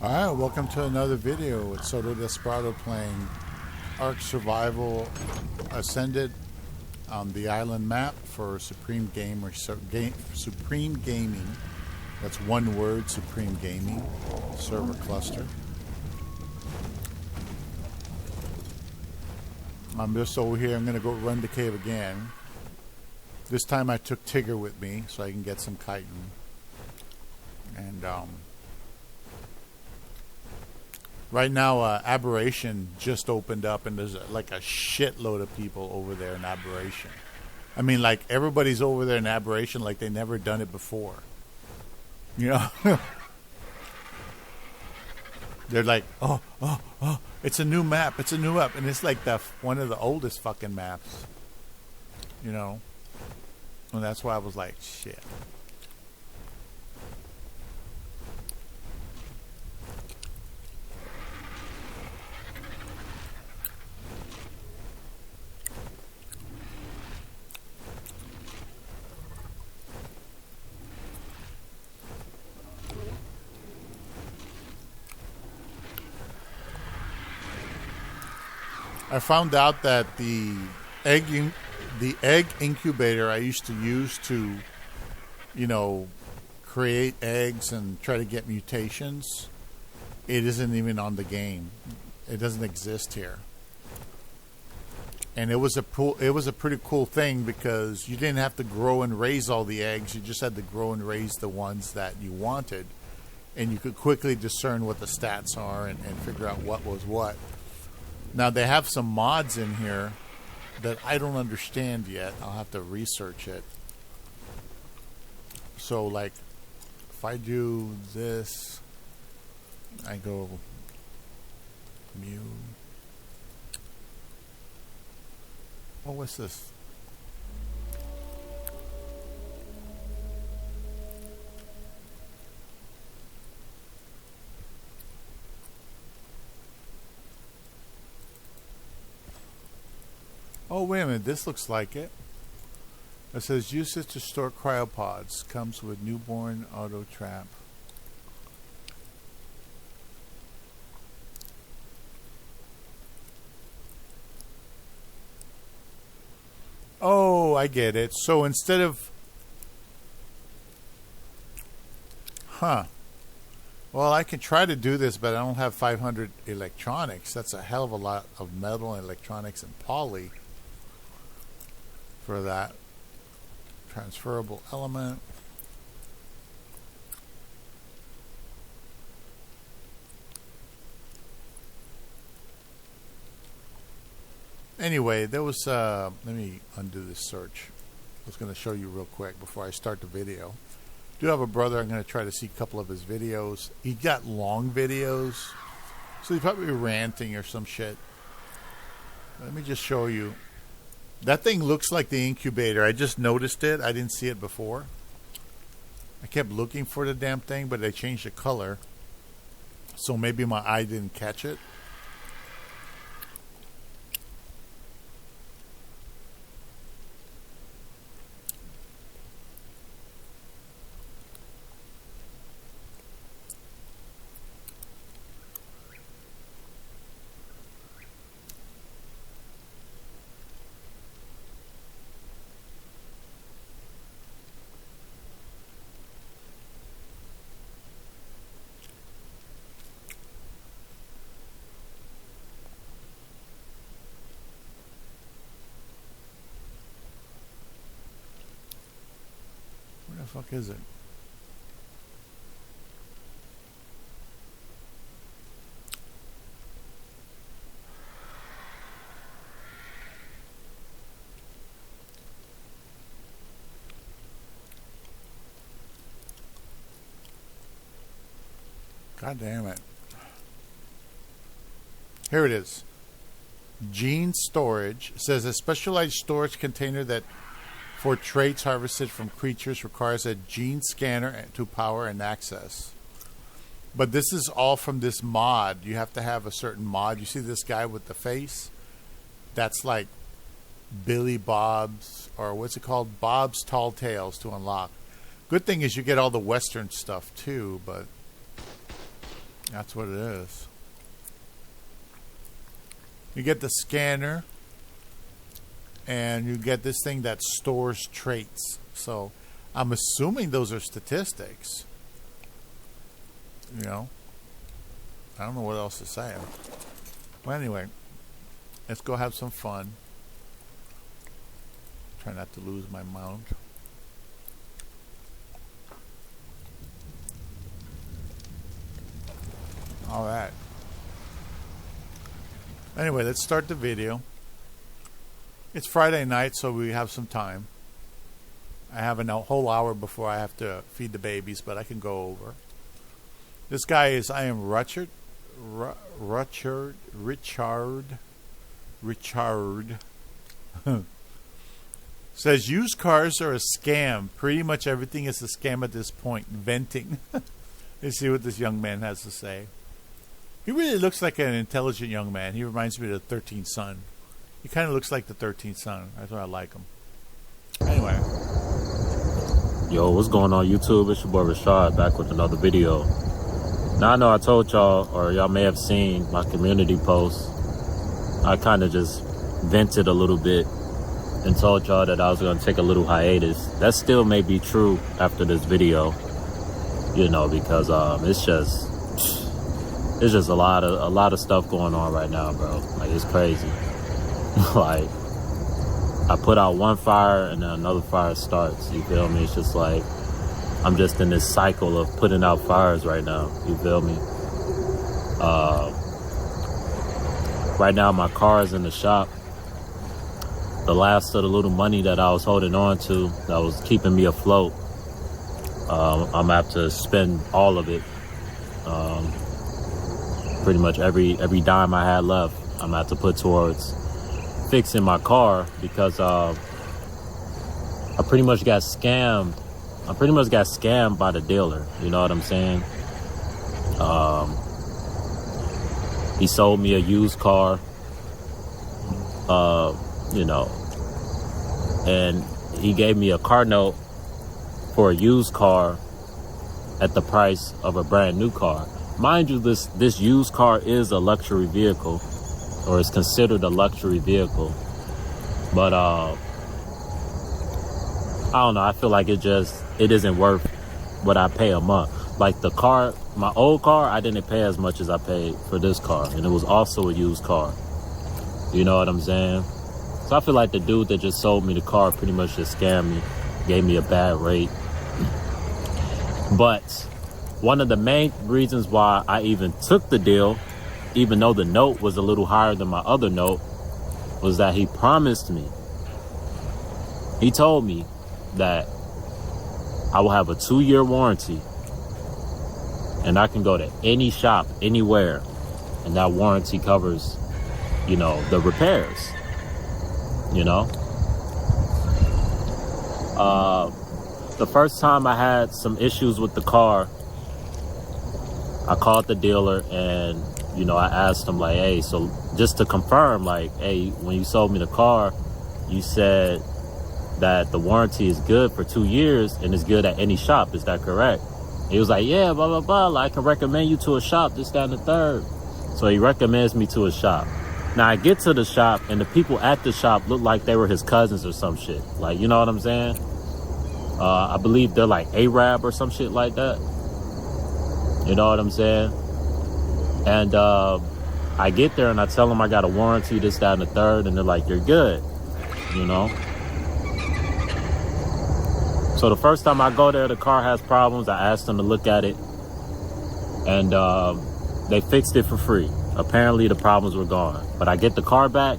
Alright, welcome to another video with Soto Desperado playing Ark Survival Ascended on the island map for Supreme Supreme Gaming. That's one word, Supreme Gaming server cluster. I'm just over here. I'm going to go run the cave again. This time I took Tigger with me so I can get some chitin. And right now, Aberration just opened up, and there's like a shitload of people over there in Aberration. I mean, like, everybody's over there in Aberration like they never done it before. You know? They're like, oh, it's a new map, it's a new map. And it's like one of the oldest fucking maps. You know? And that's why I was like, shit. I found out that the egg incubator I used to use to, you know, create eggs and try to get mutations, it isn't even on the game. It doesn't exist here. And it was a pretty cool thing because you didn't have to grow and raise all the eggs. You just had to grow and raise the ones that you wanted, and you could quickly discern what the stats are and figure out what was what. Now, they have some mods in here that I don't understand yet. I'll have to research it. So, like, if I do this, I go mu. Oh, what's this? Oh, wait a minute. This looks like it. It says, use it to store cryopods. Comes with newborn auto trap. Oh, I get it. So instead of... Huh. Well, I can try to do this, but I don't have 500 electronics. That's a hell of a lot of metal and electronics and poly. For that transferable element. Anyway, there was let me undo this search. I was going to show you real quick before I start the video. I do have a brother. I'm going to try to see a couple of his videos. He got long videos, so he's probably ranting or some shit. Let me just show you. That thing looks like the incubator. I just noticed it. I didn't see it before. I kept looking for the damn thing, but they changed the color. So maybe my eye didn't catch it. Where the fuck is it? God damn it. Here it is. Gene storage. It says a specialized storage container that for traits harvested from creatures requires a gene scanner to power and access. But this is all from this mod. You have to have a certain mod. You see this guy with the face? That's like Billy Bob's, or what's it called? Bob's Tall Tales to unlock. Good thing is you get all the Western stuff too, but That's what it is. You get the scanner, and you get this thing that stores traits. So I'm assuming those are statistics. You know, I don't know what else to say. Well, anyway, let's go have some fun. Try not to lose my mount. All right. Anyway, let's start the video. It's Friday night, so we have some time. I have a whole hour before I have to feed the babies, but I can go over. This guy is, I am Richard. Says used cars are a scam. Pretty much everything is a scam at this point. Venting. Let's see what this young man has to say. He really looks like an intelligent young man. He reminds me of the 13th Son. He kind of looks like the 13th Son. That's why I like him. Anyway. Yo, what's going on YouTube? It's your boy Rashad back with another video. Now I know I told y'all, or y'all may have seen my community post. I kind of just vented a little bit and told y'all that I was going to take a little hiatus. That still may be true after this video, you know, because it's just a lot of stuff going on right now, bro. Like, it's crazy. Like, I put out one fire and then another fire starts. You feel me? It's just like I'm just in this cycle of putting out fires right now. You feel me? Right now my car is in the shop. The last of the little money that I was holding on to that was keeping me afloat, I'm gonna have to spend all of it. Pretty much every dime I had left, I'm gonna have to put towards fixing my car, because I pretty much got scammed. I pretty much got scammed by the dealer. You know what I'm saying? He sold me a used car, you know, and he gave me a car note for a used car at the price of a brand new car. Mind you, this used car is a luxury vehicle, or is considered a luxury vehicle. But I don't know, I feel like it isn't worth what I pay a month. Like the car, my old car, I didn't pay as much as I paid for this car, and it was also a used car. You know what I'm saying? So I feel like the dude that just sold me the car pretty much just scammed me, gave me a bad rate. But one of the main reasons why I even took the deal, even though the note was a little higher than my other note, was that he promised me. He told me that I will have a 2-year warranty, and I can go to any shop, anywhere, and that warranty covers, you know, the repairs, you know? The first time I had some issues with the car, I called the dealer and, you know, I asked him, like, hey, so just to confirm, like, hey, when you sold me the car, you said that the warranty is good for 2 years and it's good at any shop. Is that correct? He was like, yeah, blah, blah, blah. Like, I can recommend you to a shop, this, that, and the third. So he recommends me to a shop. Now, I get to the shop and the people at the shop look like they were his cousins or some shit. Like, you know what I'm saying? I believe they're like Arab or some shit like that. You know what I'm saying? And I get there and I tell them I got a warranty, this, that, and the third, and they're like, you're good, you know? So the first time I go there, the car has problems. I asked them to look at it, and they fixed it for free. Apparently the problems were gone. But I get the car back,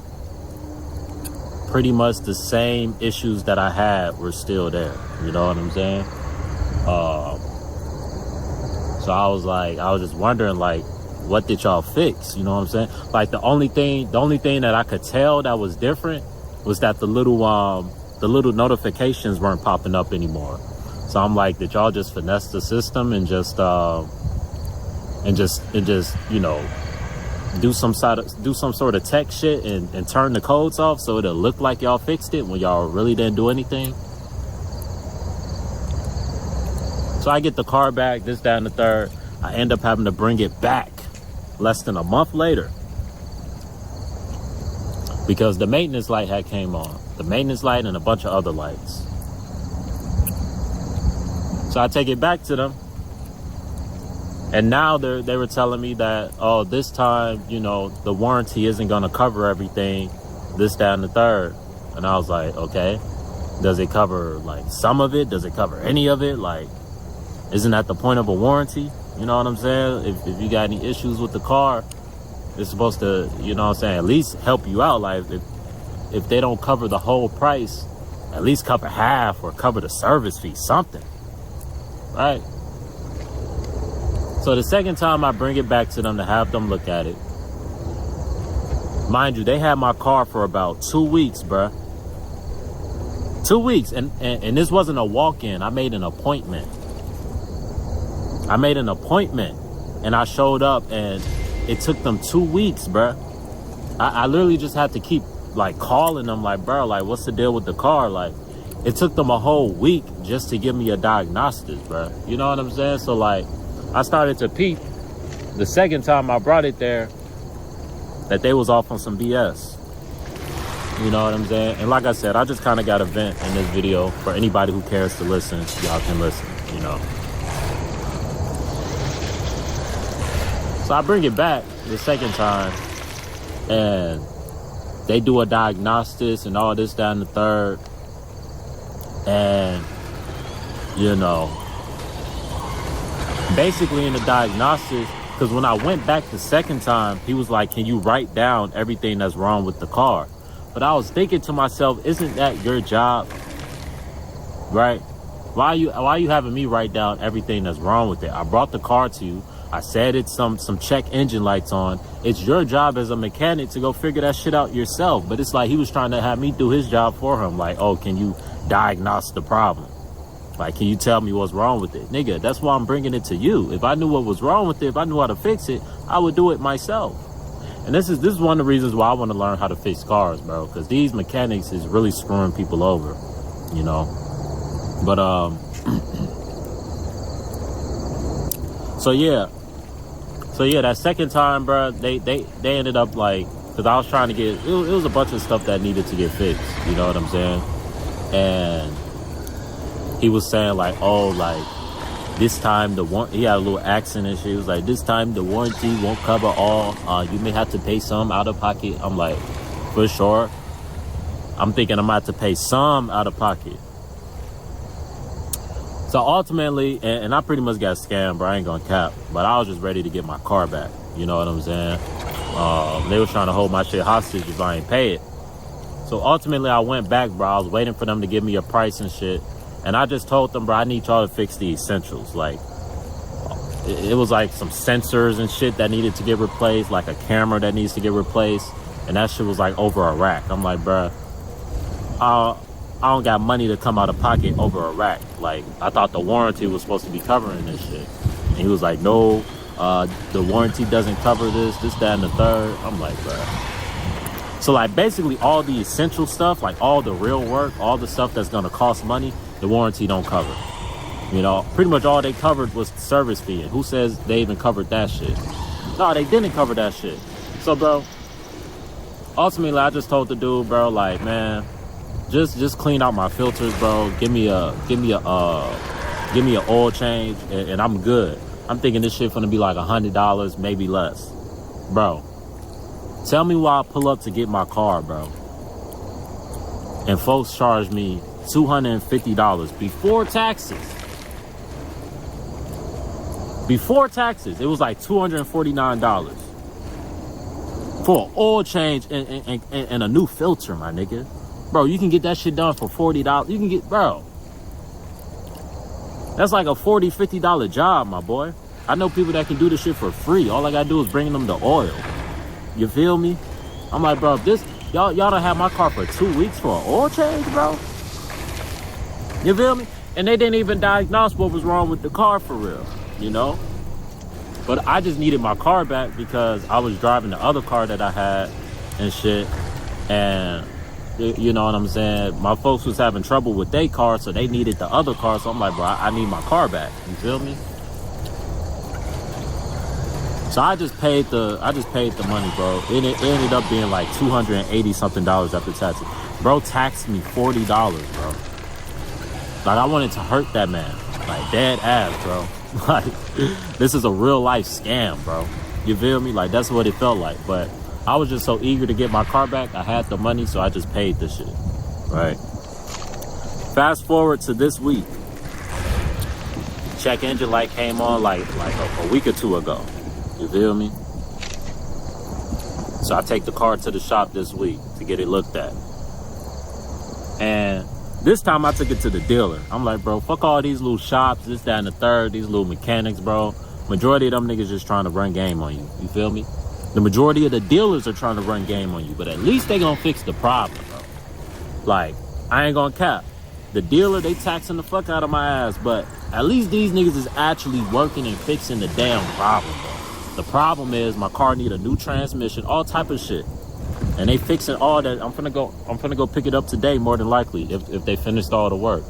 pretty much the same issues that I had were still there. You know what I'm saying? So I was just wondering, like, what did y'all fix? You know what I'm saying? Like, the only thing that I could tell that was different was that the little notifications weren't popping up anymore. So I'm like, did y'all just finesse the system and just you know, do some sort of tech shit and turn the codes off so it'll look like y'all fixed it when y'all really didn't do anything? So I get the car back, this, that, and the third. I end up having to bring it back less than a month later because the maintenance light had came on. The maintenance light and a bunch of other lights. So I take it back to them. And now they were telling me that, oh, this time, you know, the warranty isn't going to cover everything, this, that, and the third. And I was like, okay, does it cover like some of it? Does it cover any of it? Like, isn't that the point of a warranty? You know what I'm saying? If you got any issues with the car, it's supposed to, you know what I'm saying, at least help you out. Like, if they don't cover the whole price, at least cover half or cover the service fee, something. Right? So the second time I bring it back to them to have them look at it, mind you, they had my car for about 2 weeks, bruh. 2 weeks. And this wasn't a walk-in. I made an appointment. And I showed up, and it took them 2 weeks, bruh. I literally just had to keep like calling them like, bro, like, what's the deal with the car? Like, it took them a whole week just to give me a diagnosis, bro. You know what I'm saying? So like, I started to peep the second time I brought it there that they was off on some BS. You know what I'm saying? And like I said, I just kind of got a vent in this video for anybody who cares to listen. Y'all can listen, you know. So I bring it back the second time and they do a diagnosis and all this, that, and the third. And, you know, basically in the diagnosis, because when I went back the second time, he was like, can you write down everything that's wrong with the car? But I was thinking to myself, isn't that your job? Right? Why are you having me write down everything that's wrong with it? I brought the car to you. I said it's some check engine lights on. It's your job as a mechanic to go figure that shit out yourself. But it's like he was trying to have me do his job for him. Like, oh, can you diagnose the problem? Like, can you tell me what's wrong with it? Nigga, that's why I'm bringing it to you. If I knew what was wrong with it, if I knew how to fix it, I would do it myself. And this is one of the reasons why I want to learn how to fix cars, bro. Because these mechanics is really screwing people over, you know. But, So yeah, that second time, bro, they ended up like, because I was trying to get, it was a bunch of stuff that needed to get fixed, you know what I'm saying? And he was saying like, oh, like, this time he had a little accent and shit. He was like, this time the warranty won't cover all. You may have to pay some out of pocket. I'm like, for sure. I'm thinking I'm about to pay some out of pocket. So ultimately, and I pretty much got scammed, bro. I ain't gonna cap. But I was just ready to get my car back. You know what I'm saying? They were trying to hold my shit hostage if I ain't pay it. So ultimately, I went back, bro. I was waiting for them to give me a price and shit. And I just told them, bro, I need y'all to fix the essentials. Like, it was like some sensors and shit that needed to get replaced, like a camera that needs to get replaced. And that shit was like over a rack. I'm like, bro, I don't got money to come out of pocket over a rack. Like, I thought the warranty was supposed to be covering this shit. And he was like, no, the warranty doesn't cover this, that, and the third. I'm like, bro. So, like, basically all the essential stuff, like all the real work, all the stuff that's going to cost money, the warranty don't cover. You know, pretty much all they covered was the service fee. And who says they even covered that shit? No, they didn't cover that shit. So, bro, ultimately, I just told the dude, bro, like, man, just clean out my filters, bro. Give me a oil change, and I'm good. I'm thinking this shit gonna be like $100, maybe less, bro. Tell me why I pull up to get my car, bro, and folks charge me $250 before taxes. Before taxes, it was like $249 for an oil change and a new filter, my nigga. Bro, you can get that shit done for $40. You can get, bro, that's like a $40, $50 job, my boy. I know people that can do this shit for free. All I gotta do is bring them the oil. You feel me? I'm like, bro, this, y'all done have my car for 2 weeks for an oil change, bro? You feel me? And they didn't even diagnose what was wrong with the car for real, you know? But I just needed my car back because I was driving the other car that I had and shit. And you know what I'm saying? My folks was having trouble with their car, so they needed the other car. So I'm like, bro, I need my car back. You feel me? So I just paid the money, bro. It ended up being like $280 something after taxes. Bro taxed me $40, bro. Like, I wanted to hurt that man, like dead ass, bro. Like, this is a real life scam, bro. You feel me? Like, that's what it felt like. But I was just so eager to get my car back. I had the money, so I just paid this shit, right? Fast forward to this week. Check engine light came on like a week or two ago. You feel me? So I take the car to the shop this week to get it looked at. And this time I took it to the dealer. I'm like, bro, fuck all these little shops, this, that, and the third, these little mechanics, bro. Majority of them niggas just trying to run game on you. You feel me? The majority of the dealers are trying to run game on you, but at least they gonna fix the problem, bro. Like, I ain't gonna cap. The dealer, they taxing the fuck out of my ass, but at least these niggas is actually working and fixing the damn problem, bro. The problem is my car need a new transmission, all type of shit. And they fixing all that. I'm finna go pick it up today, more than likely, if they finished all the work.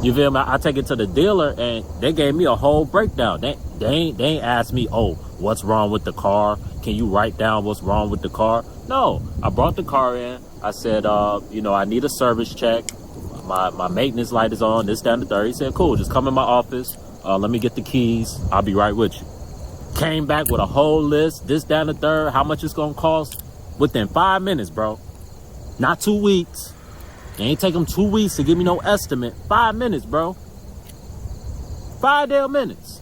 You feel me? I take it to the dealer and they gave me a whole breakdown. They ain't asked me, oh, what's wrong with the car? Can you write down what's wrong with the car? No, I brought the car in. I said, I need a service check. My maintenance light is on, this, down the third. He said, cool, just come in my office. Let me get the keys. I'll be right with you. Came back with a whole list, this, down the third, how much it's gonna cost within 5 minutes, bro. Not 2 weeks. It ain't take them 2 weeks to give me no estimate. 5 minutes, bro. 5 damn minutes.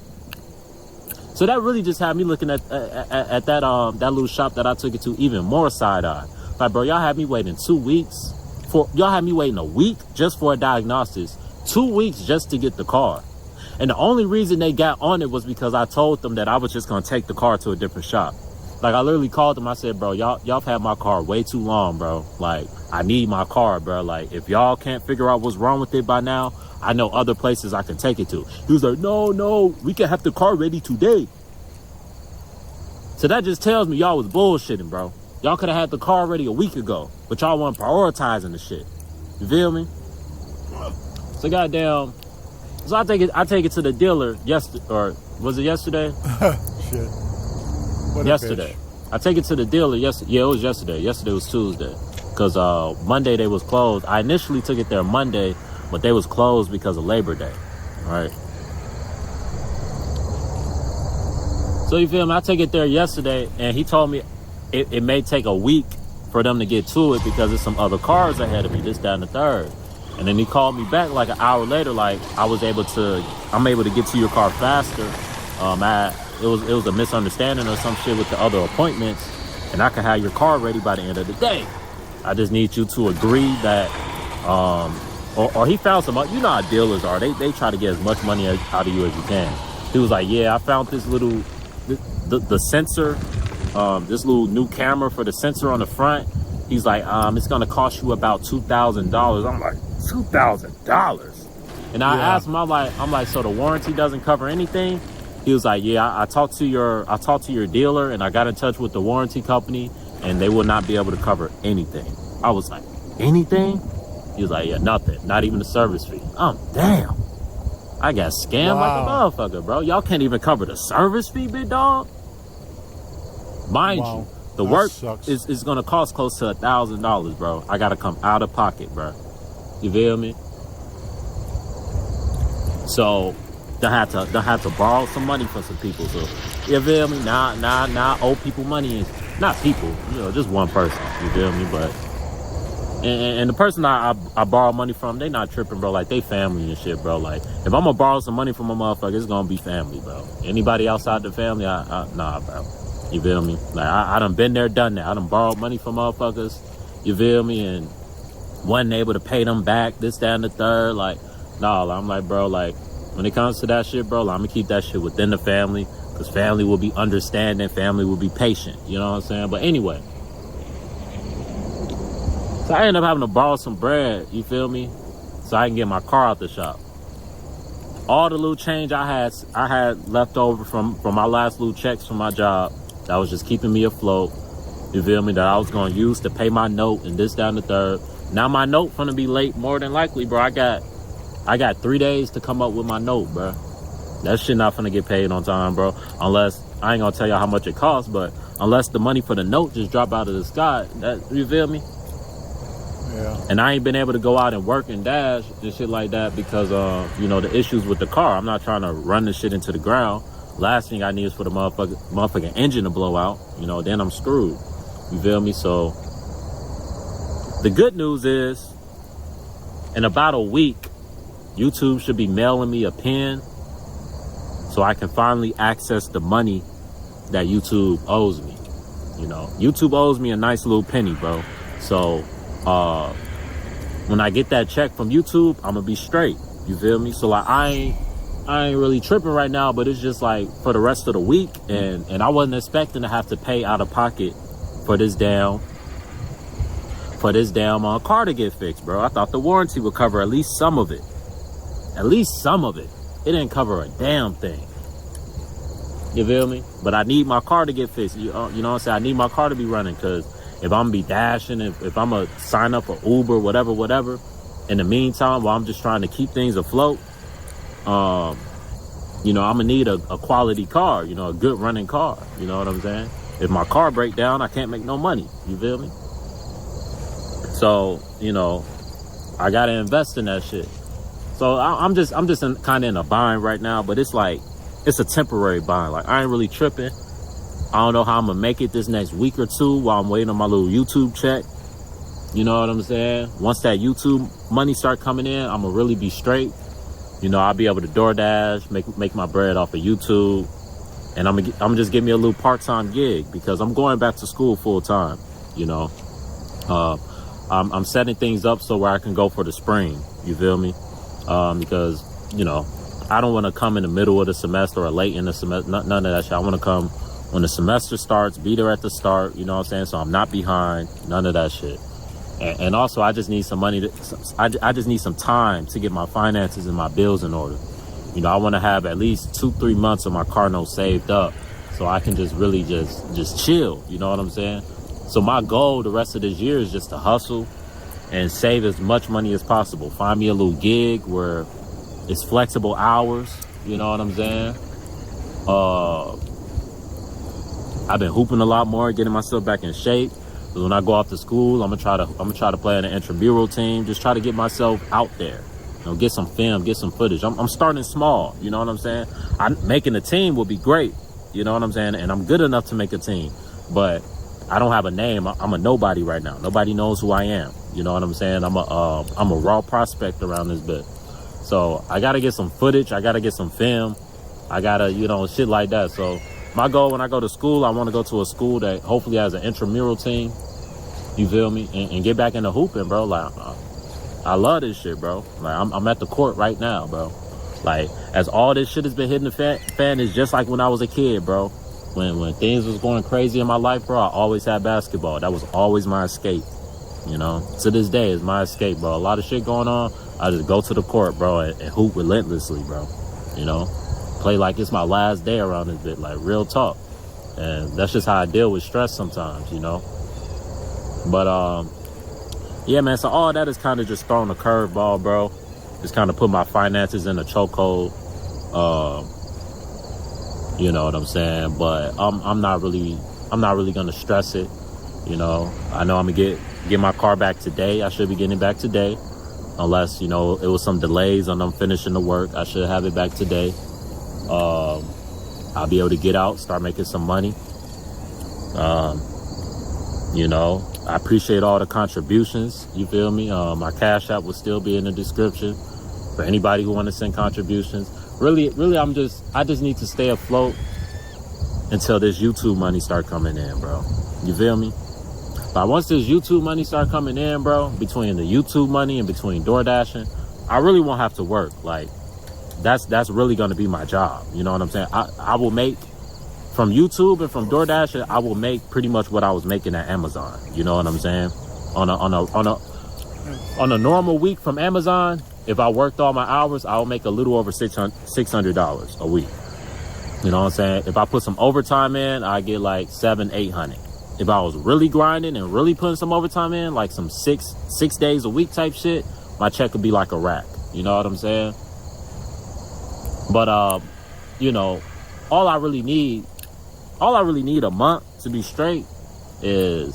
So that really just had me looking at that little shop that I took it to even more side-eye. Like, bro, y'all had me waiting 2 weeks. Y'all had me waiting a week just for a diagnosis. 2 weeks just to get the car. And the only reason they got on it was because I told them that I was just going to take the car to a different shop. Like, I literally called them. I said, bro, y'all have had my car way too long, bro. Like, I need my car, bro. Like, if y'all can't figure out what's wrong with it by now, I know other places I can take it to. He was like, no, we can have the car ready today. So that just tells me y'all was bullshitting, bro. Y'all could have had the car ready a week ago, but y'all weren't prioritizing the shit. You feel me? So goddamn. So I take it to the dealer yesterday, or was it yesterday? Shit. What yesterday. I take it to the dealer yesterday. Yeah, it was yesterday. Yesterday was Tuesday. Because Monday they was closed. I initially took it there Monday, but they was closed because of Labor Day. Right. So you feel me? I take it there yesterday, and he told me it may take a week for them to get to it because there's some other cars ahead of me, this, that, and the third. And then he called me back like an hour later, like I'm able to get to your car faster. It was a misunderstanding or some shit with the other appointments, and I can have your car ready by the end of the day. I just need you to agree that, or he found some, you know how dealers are. They try to get as much money out of you as you can. He was like, yeah, I found this little, the sensor, this little new camera for the sensor on the front. He's like, it's gonna cost you about $2,000. I'm like, $2,000? And I asked him, I'm like, so the warranty doesn't cover anything? He was like, yeah, I talked to your dealer and I got in touch with the warranty company and they will not be able to cover anything. I was like, anything? He was like, yeah, nothing, not even the service fee. Damn. I got scammed like a motherfucker, bro. Y'all can't even cover the service fee, big dog. Mind you, the work is gonna cost close to $1,000, bro. I gotta come out of pocket, bro. You feel me? So they had to borrow some money from some people. So you feel me? Nah, owe people money is not people, just one person. You feel me? But and the person I borrow money from, they not tripping, bro. Like, they family and shit, bro. Like, if I'm gonna borrow some money from a motherfucker, it's gonna be family, bro. Anybody outside the family, nah, bro. You feel me? Like, I done been there, done that. I done borrowed money from motherfuckers. You feel me? And wasn't able to pay them back, this, that, and the third. Like, nah, I'm like, bro, like, when it comes to that shit, bro, like, I'm gonna keep that shit within the family. Because family will be understanding, family will be patient. You know what I'm saying? But anyway. So I ended up having to borrow some bread, you feel me? So I can get my car out the shop. All the little change I had left over from my last little checks from my job, that was just keeping me afloat. You feel me? That I was gonna use to pay my note and this, that, and the third. Now my note gonna be late more than likely, bro. I got 3 days to come up with my note, bro. That shit not finna get paid on time, bro. Unless, I ain't gonna tell y'all how much it costs, but unless the money for the note just drop out of the sky, that, you feel me? Yeah. And I ain't been able to go out and work and dash and shit like that because, you know, the issues with the car. I'm not trying to run this shit into the ground. Last thing I need is for the motherfucking engine to blow out. You know, then I'm screwed. You feel me? So the good news is, in about a week, YouTube should be mailing me a pin so I can finally access the money that YouTube owes me. You know, YouTube owes me a nice little penny, bro. So when I get that check from YouTube, I'm gonna be straight. You feel me? So like I ain't really tripping right now, but it's just like for the rest of the week, and I wasn't expecting to have to pay out of pocket for this damn car to get fixed, bro. I thought the warranty would cover at least some of it. At least some of it. It didn't cover a damn thing. You feel me? But I need my car to get fixed. You know what I'm saying? I need my car to be running, because if I'm gonna be dashing, if I'm gonna sign up for Uber, whatever, in the meantime, while I'm just trying to keep things afloat, you know, I'm gonna need a quality car, you know, a good running car. You know what I'm saying? If my car break down, I can't make no money. You feel me? So, you know, I gotta invest in that shit. So I'm just kind of in a bind right now, but it's like, it's a temporary bind. Like, I ain't really tripping. I don't know how I'm gonna make it this next week or two while I'm waiting on my little YouTube check. You know what I'm saying? Once that YouTube money start coming in, I'm gonna really be straight. You know, I'll be able to DoorDash, make my bread off of YouTube, and I'm just give me a little part-time gig, because I'm going back to school full time. You know, I'm setting things up so where I can go for the spring. You feel me? Because, you know, I don't want to come in the middle of the semester or late in the semester. None of that shit. I want to come when the semester starts, be there at the start. You know what I'm saying? So I'm not behind. None of that shit. And also, I just need some money. I just need some time to get my finances and my bills in order. You know, I want to have at least 2-3 months of my car note saved up, so I can just really just chill. You know what I'm saying? So my goal the rest of this year is just to hustle and save as much money as possible. Find me a little gig where it's flexible hours. You know what I'm saying? I've been hooping a lot more, getting myself back in shape. Because when I go off to school, I'm gonna try to play in an intramural team. Just try to get myself out there. You know, get some film, get some footage. I'm starting small. You know what I'm saying? Making a team would be great. You know what I'm saying? And I'm good enough to make a team, but I don't have a name. I'm a nobody right now. Nobody knows who I am. You know what I'm saying? I'm a raw prospect around this bit. So I gotta get some footage. I gotta get some film. I gotta, you know, shit like that. So my goal when I go to school, I want to go to a school that hopefully has an intramural team. You feel me? And get back into hooping, bro. Like, I love this shit, bro. Like, I'm at the court right now, bro. Like, as all this shit has been hitting the fan, is just like when I was a kid, bro. When things was going crazy in my life, bro, I always had basketball. That was always my escape. You know, to this day is my escape, bro. A lot of shit going on, I just go to the court, bro, and hoop relentlessly, bro. You know, play like it's my last day around this bit, like real talk. And that's just how I deal with stress sometimes, you know. But yeah, man, so all that is kind of just throwing a curveball, bro. Just kind of put my finances in a chokehold. You know what I'm saying? But I'm not really gonna stress it. You know, I know I'm gonna get my car back today. I should be getting it back today, unless, you know, it was some delays on them finishing the work. I should have it back today. I'll be able to get out, start making some money. You know, I appreciate all the contributions. You feel me? My Cash App will still be in the description for anybody who want to send contributions. Really, I just need to stay afloat until this YouTube money start coming in, bro. You feel me? But once this YouTube money start coming in, bro, between the YouTube money and between DoorDashing, I really won't have to work. Like, that's really going to be my job. You know what I'm saying? I will make, from YouTube and from DoorDash, I will make pretty much what I was making at Amazon. You know what I'm saying? On a normal week from Amazon, if I worked all my hours, I'll make a little over $600 a week. You know what I'm saying? If I put some overtime in, I get like $700-800. If I was really grinding and really putting some overtime in, like some six days a week type shit, my check would be like a rack. You know what I'm saying? But you know, all I really need a month to be straight is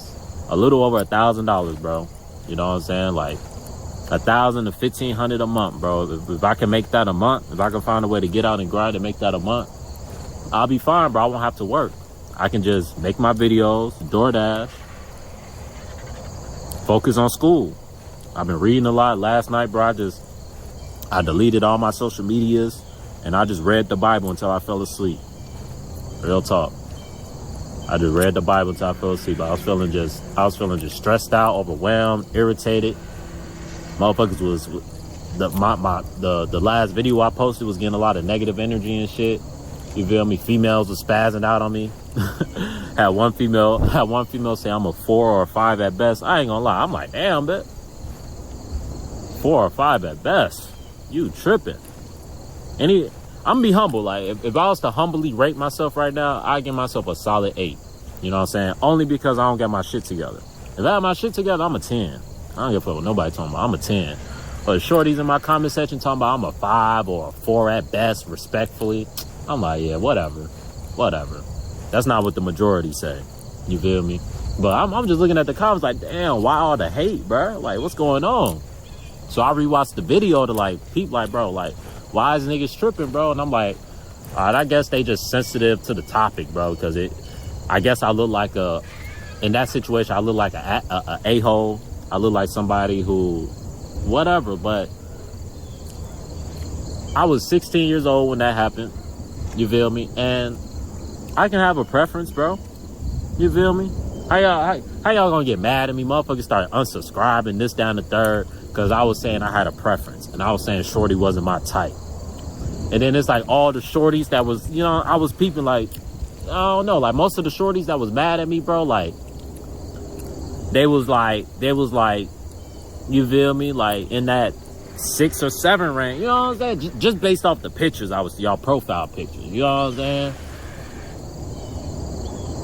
a little over $1,000, bro. You know what I'm saying? Like $1,000 to $1,500 a month, bro. If I can make that a month, if I can find a way to get out and grind and make that a month, I'll be fine, bro. I won't have to work. I can just make my videos, DoorDash, focus on school. I've been reading a lot. Last night, bro, I deleted all my social medias and I just read the Bible until I fell asleep. Real talk. I just read the Bible until I fell asleep. I was feeling just stressed out, overwhelmed, irritated. Motherfuckers was the last video I posted was getting a lot of negative energy and shit. You feel me? Females was spazzing out on me. had one female say I'm a 4 or a 5 at best. I ain't gonna lie. I'm like, damn, bet 4 or 5 at best. You tripping? I'm gonna be humble. Like if I was to humbly rate myself right now, I give myself a solid 8. You know what I'm saying? Only because I don't get my shit together. If I have my shit together, I'm a 10. I don't give a fuck what nobody talking about. I'm a 10. But shorties in my comment section talking about I'm a 5 or a 4 at best, respectfully. I'm like, yeah, whatever. That's not what the majority say. You feel me? But I'm just looking at the comments like, damn, why all the hate, bro? Like, what's going on? So I rewatched the video to like, peep like, bro, like, why is niggas tripping, bro? And I'm like, all right, I guess they just sensitive to the topic, bro, because I guess I look like in that situation, I look like a a-hole. I look like somebody who, whatever, but I was 16 years old when that happened. You feel me? And I can have a preference, bro. You feel me? How y'all gonna get mad at me? Motherfuckers started unsubscribing, this, down, the third, because I was saying I had a preference. And I was saying shorty wasn't my type. And then it's like all the shorties that was, you know, I was peeping like, I don't know, like most of the shorties that was mad at me, bro, like, they was like, you feel me? Like in that 6 or 7 range, you know what I'm saying? Just based off the pictures, y'all profile pictures, you know what I'm saying?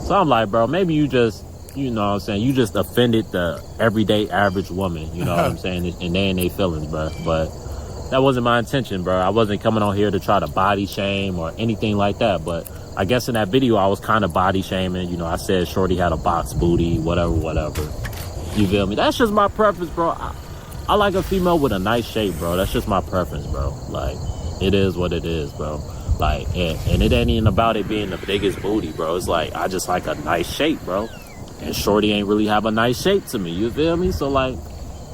So I'm like, bro, maybe you just, you know what I'm saying, you just offended the everyday average woman, you know what I'm saying? And they in their feelings, bro. But that wasn't my intention, bro. I wasn't coming on here to try to body shame or anything like that. But I guess in that video, I was kind of body shaming. You know, I said shorty had a box booty, whatever. You feel me? That's just my preference, bro. I like a female with a nice shape, bro. That's just my preference, bro. Like, it is what it is, bro. Like, and it ain't even about it being the biggest booty, bro. It's like, I just like a nice shape, bro. And shorty ain't really have a nice shape to me, you feel me? So, like,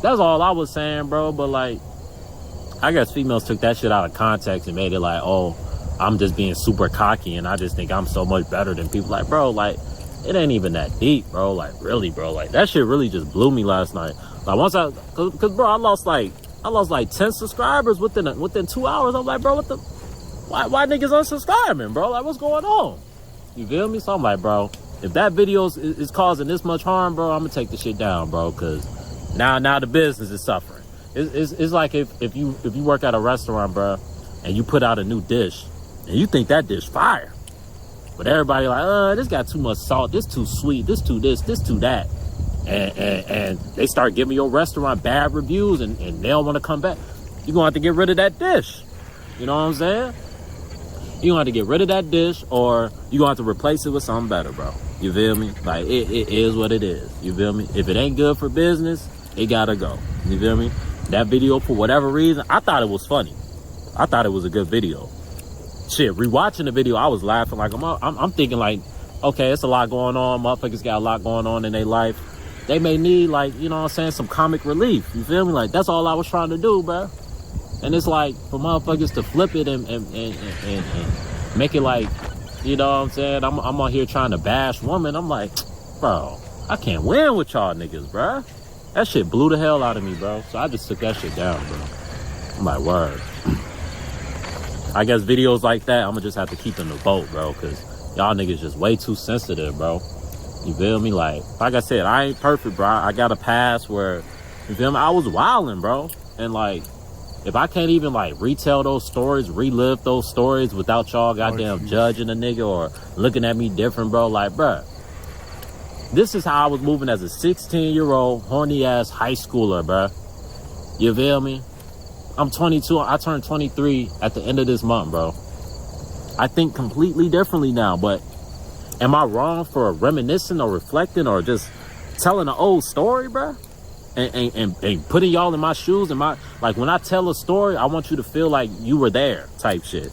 that's all I was saying, bro. But, like, I guess females took that shit out of context and made it like, oh, I'm just being super cocky and I just think I'm so much better than people. Like, bro, like, it ain't even that deep, bro. Like, really, bro. Like, that shit really just blew me last night. Like, once cause bro, I lost like 10 subscribers within 2 hours. I'm like, bro, why niggas unsubscribing, bro? Like, what's going on? You feel me? So I'm like, bro, if that video is causing this much harm, bro, I'm gonna take the shit down, bro, cause now the business is suffering. It's like if you work at a restaurant, bro, and you put out a new dish and you think that dish fire, but everybody like, this got too much salt, this too sweet, this too this too that, and they start giving your restaurant bad reviews and they don't want to come back. You're gonna have to get rid of that dish. You know what I'm saying? You're gonna have to get rid of that dish, or you're gonna have to replace it with something better, bro. You feel me? Like, it is what it is. You feel me? If it ain't good for business, it gotta go. You feel me? That video, for whatever reason, I thought it was funny. I thought it was a good video. Shit, rewatching the video, I was laughing. Like, I'm thinking like, okay, it's a lot going on. Motherfuckers got a lot going on in their life. They may need, like, you know what I'm saying, some comic relief. You feel me? Like, that's all I was trying to do, bro. And it's like, for motherfuckers to flip it and make it like, you know what I'm saying, I'm on here trying to bash women. I'm like, bro, I can't win with y'all niggas, bro. That shit blew the hell out of me, bro. So I just took that shit down, bro. I'm like, word. I guess videos like that, I'm gonna just have to keep in the boat, bro, because y'all niggas just way too sensitive, bro. You feel me? Like I said, I ain't perfect, bro. I got a past where, you feel me, I was wilding, bro. And like, if I can't even like retell those stories, relive those stories without y'all goddamn judging a nigga or looking at me different, bro, like, bro, this is how I was moving as a 16-year-old horny ass high schooler, bro. You feel me? I'm 22. I turned 23 at the end of this month, bro. I think completely differently now. But am I wrong for reminiscing or reflecting or just telling an old story, bro? And putting y'all in my shoes and like when I tell a story, I want you to feel like you were there type shit.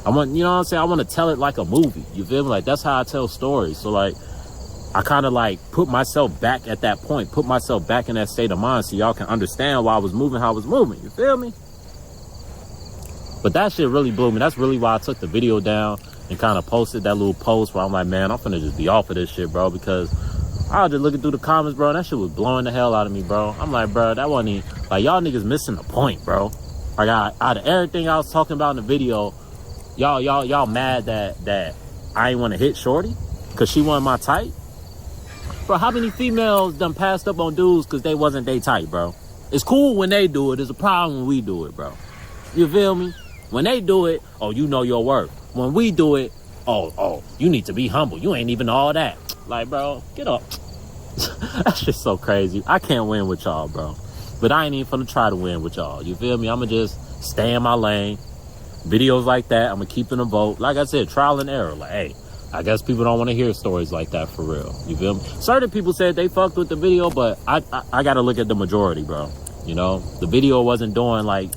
I want, you know what I'm saying? I want to tell it like a movie. You feel me? Like that's how I tell stories. So like, I kind of like put myself back at that point, put myself back in that state of mind so y'all can understand why I was moving how I was moving. You feel me? But that shit really blew me. That's really why I took the video down and kind of posted that little post where I'm like, man, I'm finna just be off of this shit, bro, because I was just looking through the comments, bro, and that shit was blowing the hell out of me, bro. I'm like, bro, that wasn't even, like, y'all niggas missing the point, bro. Like, out of everything I was talking about in the video, y'all mad that I ain't want to hit shorty because she wasn't my type? Bro, how many females done passed up on dudes because they wasn't they type, bro? It's cool when they do it. It's a problem when we do it, bro. You feel me? When they do it, oh, you know your worth. When we do it, oh, you need to be humble. You ain't even all that. Like, bro, get up. That shit's so crazy. I can't win with y'all, bro. But I ain't even finna try to win with y'all. You feel me? I'ma just stay in my lane. Videos like that, I'ma keep in the vote. Like I said, trial and error. Like, hey, I guess people don't want to hear stories like that for real. You feel me? Certain people said they fucked with the video, but I gotta look at the majority, bro. You know, the video wasn't doing like,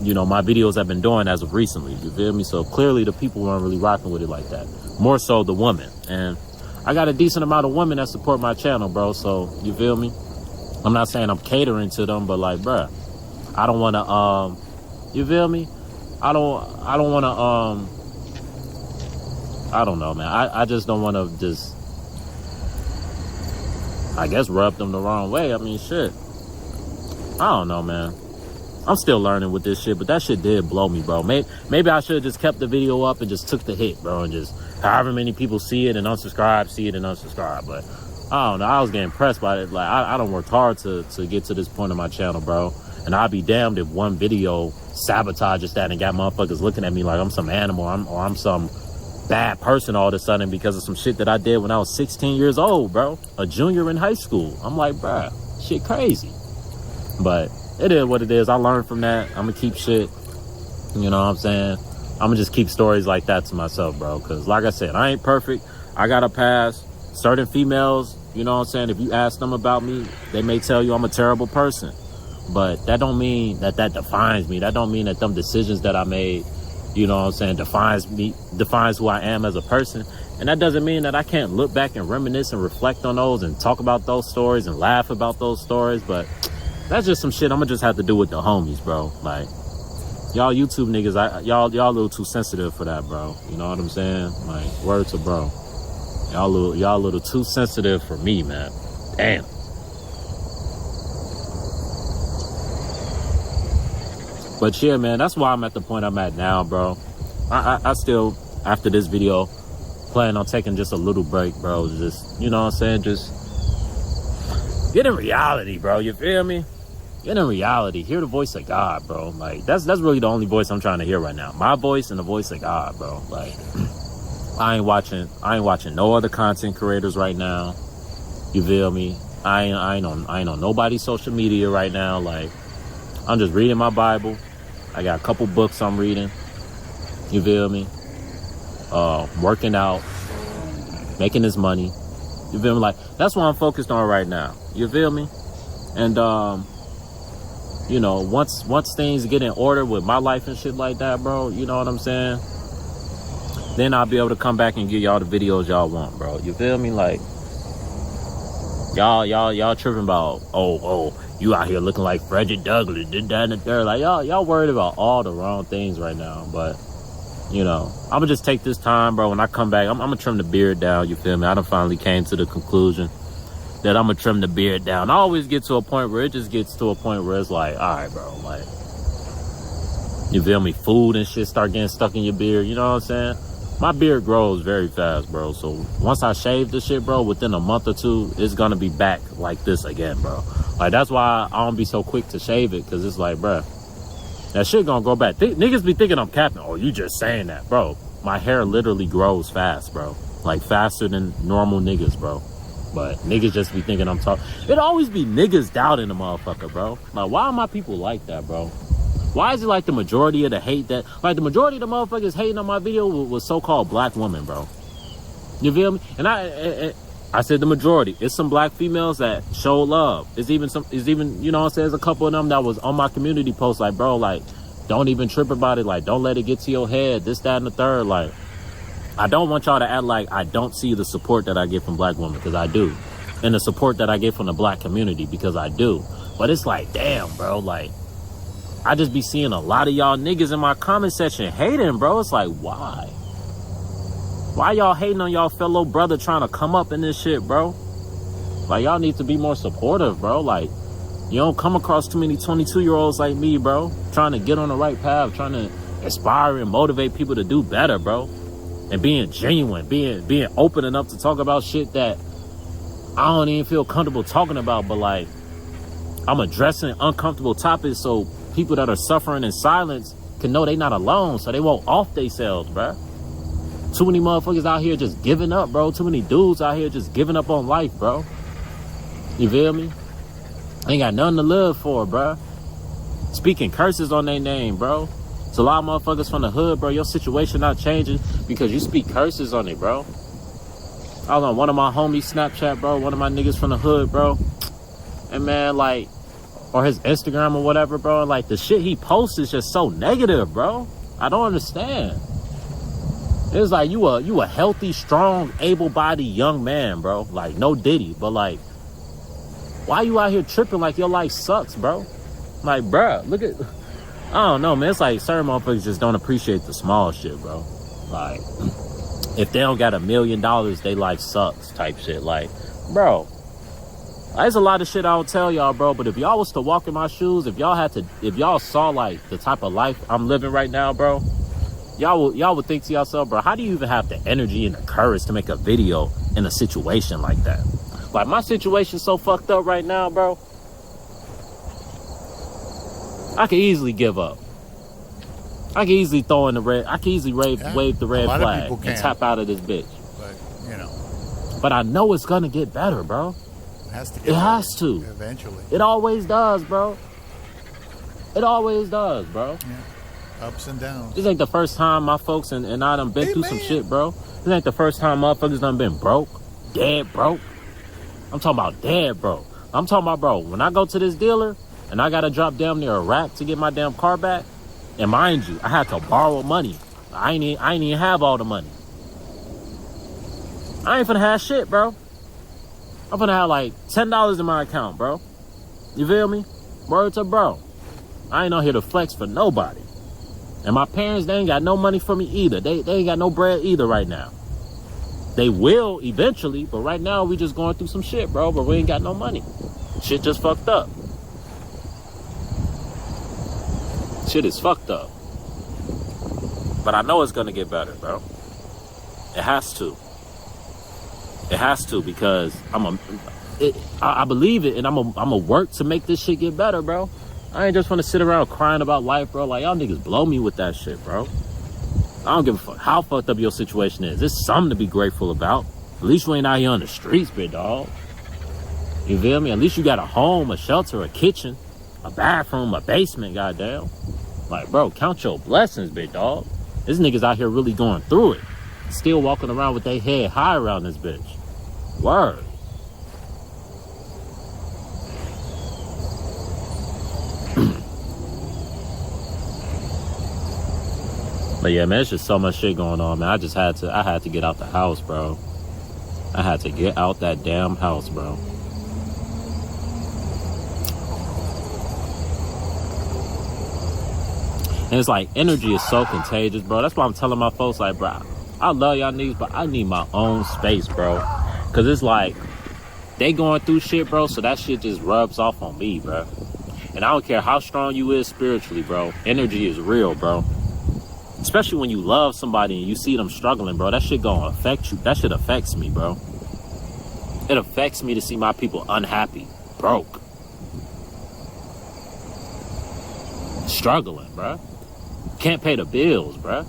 you know, my videos have been doing as of recently. You feel me? So clearly the people weren't really rocking with it like that. More so the women. And I got a decent amount of women that support my channel, bro. So, you feel me? I'm not saying I'm catering to them, but like, bruh, I don't want to, you feel me? I don't want to, I don't know, man. I just don't want to just, I guess, rub them the wrong way. I mean, shit. I don't know, man. I'm still learning with this shit, but that shit did blow me, bro. Maybe I should have just kept the video up and just took the hit, bro, and just however many people see it and unsubscribe, see it and unsubscribe. But I don't know. I was getting impressed by it. Like, I done worked hard to get to this point on my channel, bro. And I'd be damned if one video sabotages that and got motherfuckers looking at me like I'm some animal or I'm some bad person all of a sudden because of some shit that I did when I was 16 years old, bro. A junior in high school. I'm like, bro, shit crazy. But it is what it is. I learned from that. I'm gonna keep shit, you know what I'm saying? I'm gonna just keep stories like that to myself, bro. Because like I said, I ain't perfect. I got a pass. Certain females, you know what I'm saying? If you ask them about me, they may tell you I'm a terrible person. But that don't mean that defines me. That don't mean that them decisions that I made, you know what I'm saying, defines who I am as a person. And that doesn't mean that I can't look back and reminisce and reflect on those and talk about those stories and laugh about those stories. But that's just some shit I'm gonna just have to do with the homies, bro. Like, y'all YouTube niggas, y'all a little too sensitive for that, bro. You know what I'm saying? Like, word to bro. Y'all a little too sensitive for me, man. Damn. But yeah, man, that's why I'm at the point I'm at now, bro. I still, after this video, plan on taking just a little break, bro. Just, you know what I'm saying? Just get in reality, bro. You feel me? Get in reality. Hear the voice of God, bro. Like, that's really the only voice I'm trying to hear right now. My voice and the voice of God, bro. Like, I ain't watching no other content creators right now. You feel me? I ain't on nobody's social media right now. Like, I'm just reading my Bible. I got a couple books I'm reading. You feel me? Working out, making this money. You feel me? Like, that's what I'm focused on right now. You feel me? And you know, once things get in order with my life and shit like that, bro, you know what I'm saying? Then I'll be able to come back and give y'all the videos y'all want, bro. You feel me? Like, y'all tripping about, oh, you out here looking like Frederick Douglass, did that and the third. Like, y'all worried about all the wrong things right now. But, you know, I'm gonna just take this time, bro. When I come back, I'm gonna trim the beard down, you feel me? I done finally came to the conclusion that I'm gonna trim the beard down. I always get to a point where it's like, all right, bro, like, you feel me? Food and shit start getting stuck in your beard, you know what I'm saying? My beard grows very fast, bro. So once I shave this shit, bro, within a month or two, it's gonna be back like this again, bro. Like, that's why I don't be so quick to shave it, because it's like, bro, that shit gonna go back. Niggas be thinking I'm capping. Oh, you just saying that, bro. My hair literally grows fast, bro. Like, faster than normal niggas, bro. But niggas just be thinking I'm talking. It always be niggas doubting the motherfucker, bro. Like, why are my people like that, bro? Why is it like the majority of the hate that, like the majority of the motherfuckers hating on my video was so-called black women, bro? You feel me? And I said the majority. It's some black females that show love. It's even, you know what I'm saying? There's a couple of them that was on my community post like, bro, like, don't even trip about it. Like, don't let it get to your head. This, that, and the third. Like, I don't want y'all to act like I don't see the support that I get from black women, because I do. And the support that I get from the black community, because I do. But it's like, damn, bro, like, I just be seeing a lot of y'all niggas in my comment section hating, bro. It's like, why? Why y'all hating on y'all fellow brother trying to come up in this shit, bro? Like, y'all need to be more supportive, bro. Like, you don't come across too many 22-year-olds like me, bro, trying to get on the right path, trying to inspire and motivate people to do better, bro. And being genuine, being open enough to talk about shit that I don't even feel comfortable talking about, but like, I'm addressing uncomfortable topics so people that are suffering in silence can know they not alone, so they won't off themselves, bro. Too many motherfuckers out here just giving up, bro. Too many dudes out here just giving up on life, bro. You feel me? Ain't got nothing to live for, bro. Speaking curses on their name, bro. It's a lot of motherfuckers from the hood, bro. Your situation not changing because you speak curses on it, bro. I was on one of my homies' Snapchat, bro. One of my niggas from the hood, bro. And man, like, or his Instagram or whatever, bro. Like, the shit he posts is just so negative, bro. I don't understand. It's like you a healthy, strong, able-bodied young man, bro. Like, no Diddy, but like, why you out here tripping like your life sucks, bro? Like, bro, look at, I don't know, man. It's like certain motherfuckers just don't appreciate the small shit, bro. Like, if they don't got $1 million, they life sucks type shit. Like, bro, there's a lot of shit I don't tell y'all, bro. But if y'all was to walk in my shoes, if y'all saw like the type of life I'm living right now, bro, y'all would think to yourself, bro, how do you even have the energy and the courage to make a video in a situation like that? Like, my situation's so fucked up right now, bro. I could easily give up. I could easily throw in the red. I could easily wave the red flag and tap out of this bitch. But, you know. But I know it's gonna get better, bro. It has to get better. It has to. Eventually. It always does, bro. It always does, bro. Yeah. Ups and downs. This ain't the first time my folks and I done been through some shit, bro. This ain't the first time motherfuckers done been broke. Dead broke. I'm talking about dead broke. I'm talking about, bro, when I go to this dealer and I gotta drop damn near a rack to get my damn car back, and mind you, I had to borrow money. I ain't even have all the money. I ain't finna have shit, bro. I'm finna have like $10 in my account, bro. You feel me? Word to bro. I ain't on here to flex for nobody. And my parents, they ain't got no money for me either. They ain't got no bread either right now. They will eventually, but right now we just going through some shit, bro. But we ain't got no money. Shit just fucked up. Shit is fucked up. But I know it's gonna get better, bro. It has to. It has to, because I believe it, and I'm a work to make this shit get better, bro. I ain't just wanna sit around crying about life, bro. Like, y'all niggas blow me with that shit, bro. I don't give a fuck how fucked up your situation is. It's something to be grateful about. At least you ain't out here on the streets, big dog. You feel me? At least you got a home, a shelter, a kitchen, a bathroom, a basement, goddamn. Like, bro, count your blessings, big dog. This niggas out here really going through it. Still walking around with their head high around this bitch. Word. But yeah, man, it's just so much shit going on, man. I had to get out the house, bro. I had to get out that damn house, bro. And it's like, energy is so contagious, bro. That's why I'm telling my folks, like, bro, I love y'all niggas, but I need my own space, bro. Cause it's like, they going through shit, bro, so that shit just rubs off on me, bro. And I don't care how strong you is spiritually, bro. Energy is real, bro. Especially when you love somebody and you see them struggling, bro. That shit gonna affect you. That shit affects me, bro. It affects me to see my people unhappy, broke, struggling, bro. Can't pay the bills, bro.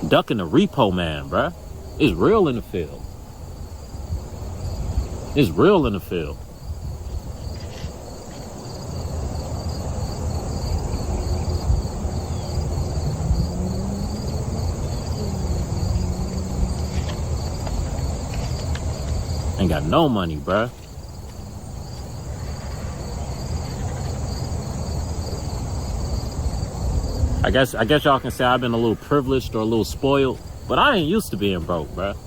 Ducking the repo man, bro. It's real in the field. It's real in the field. Ain't got no money, bruh. I guess y'all can say I've been a little privileged or a little spoiled, but I ain't used to being broke, bruh.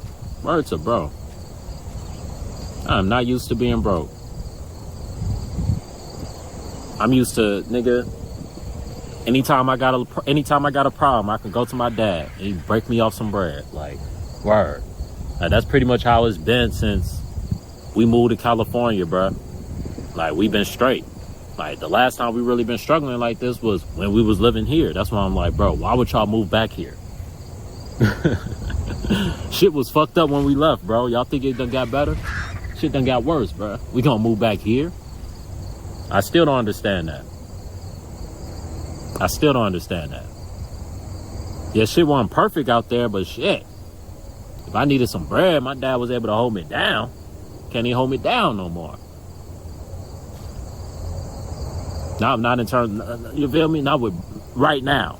Word to bro. I'm not used to being broke. I'm used to, nigga, anytime I got a problem, I can go to my dad and he break me off some bread. Like, word. That's pretty much how it's been since we moved to California, bruh. Like, we've been straight. Like, the last time we really been struggling like this was when we was living here. That's why I'm like, bro, why would y'all move back here? Shit was fucked up when we left, bro. Y'all think it done got better? Shit done got worse, bro. We gonna move back here? I still don't understand that. Yeah, shit wasn't perfect out there, but shit. If I needed some bread, my dad was able to hold me down. Can't even hold me down no more. Not in terms, you feel me? Not with right now.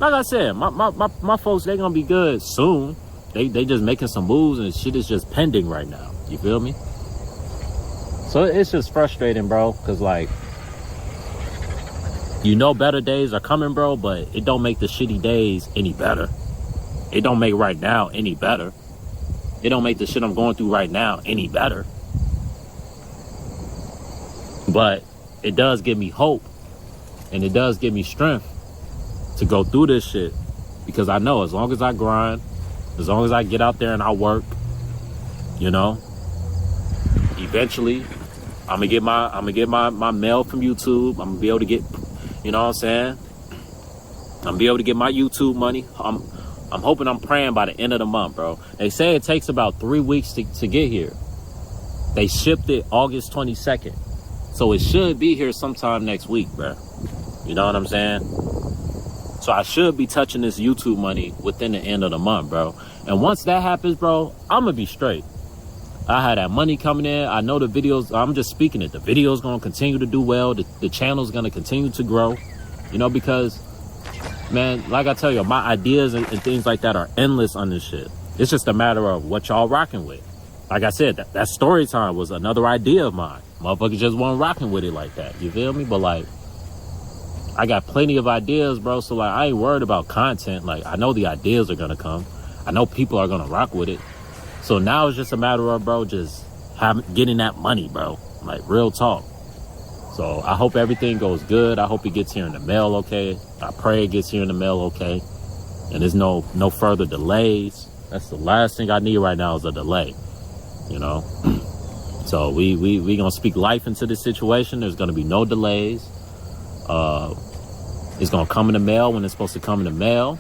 Like I said, my folks, they gonna be good soon. They just making some moves and shit is just pending right now. You feel me? So it's just frustrating, bro, because like, you know better days are coming, bro, but it don't make the shitty days any better. It don't make right now any better. It don't make the shit I'm going through right now any better. But it does give me hope and it does give me strength to go through this shit, because I know as long as I grind, as long as I get out there and I work, you know, eventually I'm gonna get my mail from YouTube. I'm gonna be able to get, you know what I'm saying? I'm gonna be able to get my YouTube money. I'm hoping, I'm praying by the end of the month, bro. They say it takes about 3 weeks to get here. They shipped it August 22nd. So it should be here sometime next week, bro. You know what I'm saying? So I should be touching this YouTube money within the end of the month, bro. And once that happens, bro, I'm gonna be straight. I had that money coming in. I know the videos, I'm just speaking it. The video's gonna continue to do well. The channel's gonna continue to grow. You know, because, man, like I tell you, my ideas and things like that are endless on this shit. It's just a matter of what y'all rocking with. Like I said, that story time was another idea of mine. Motherfuckers just weren't rocking with it like that. You feel me? But like, I got plenty of ideas, bro. So like, I ain't worried about content. Like, I know the ideas are gonna come. I know people are gonna rock with it. So now it's just a matter of, bro, just getting that money, bro. Like, real talk. So I hope everything goes good. I hope it gets here in the mail okay. I pray it gets here in the mail okay. And there's no further delays. That's the last thing I need right now is a delay. You know? So we gonna speak life into this situation. There's gonna be no delays. It's gonna come in the mail when it's supposed to come in the mail.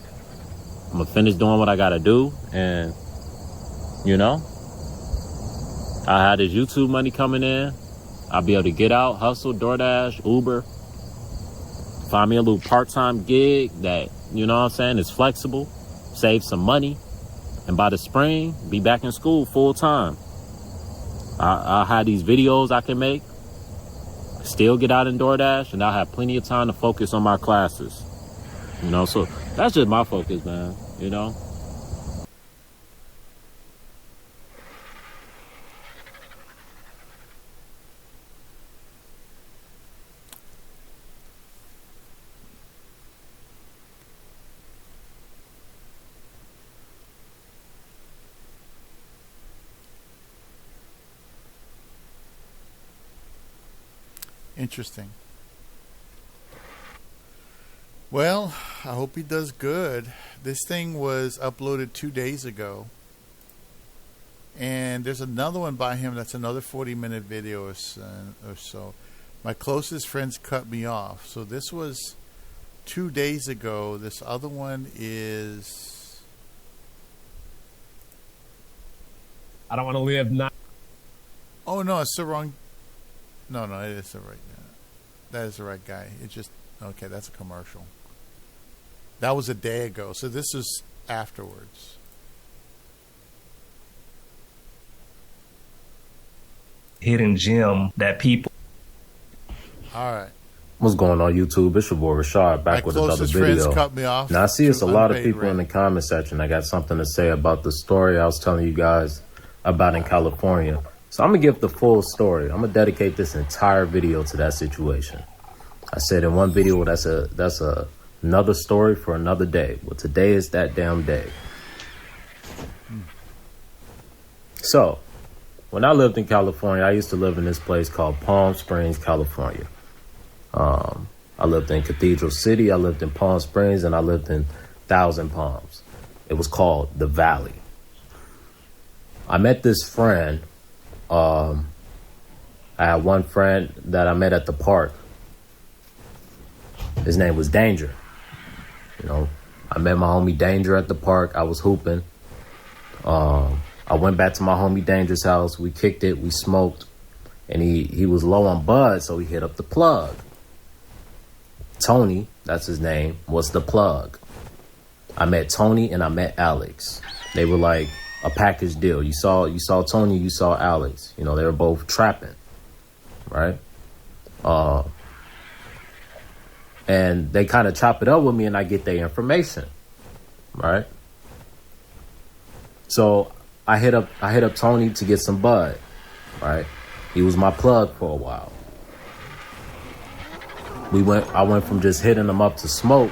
I'm gonna finish doing what I gotta do, and you know, I had this YouTube money coming in. I'll be able to get out, hustle, DoorDash, Uber, find me a little part-time gig that, you know what I'm saying, is flexible, save some money, and by the spring, be back in school full time. I'll have these videos I can make, still get out in DoorDash, and I'll have plenty of time to focus on my classes. You know, so that's just my focus, man, you know? Interesting. Well, I hope he does good. This thing was uploaded 2 days ago. And there's another one by him that's another 40-minute video or so. My closest friends cut me off. So this was 2 days ago. This other one is... I don't want to live not. Oh, no, it's the wrong... No, it is the right guy. That is the right guy. It's just... Okay, that's a commercial. That was a day ago. So this is afterwards. Hidden gem that people. All right. What's going on, YouTube? It's your boy Rashad back with another video. Friends cut me off. Now I see it's a lot of people in the comment section that got something to say about the story I was telling you guys about in California. So I'm gonna give the full story. I'm gonna dedicate this entire video to that situation. I said in one video, that's another story for another day. Well, today is that damn day. So, when I lived in California, I used to live in this place called Palm Springs, California. I lived in Cathedral City, I lived in Palm Springs, and I lived in Thousand Palms. It was called The Valley. I met this friend. I had one friend that I met at the park. His name was Danger. You know, I met my homie Danger at the park. I was hooping. I went back to my homie Danger's house. We kicked it. We smoked. And he was low on bud, so he hit up the plug. Tony, that's his name, was the plug. I met Tony and I met Alex. They were like a package deal. You saw Tony, you saw Alex. You know, they were both trapping, right? And they kind of chop it up with me and I get their information, right? So I hit up Tony to get some bud, right? He was my plug for a while. I went from just hitting him up to smoke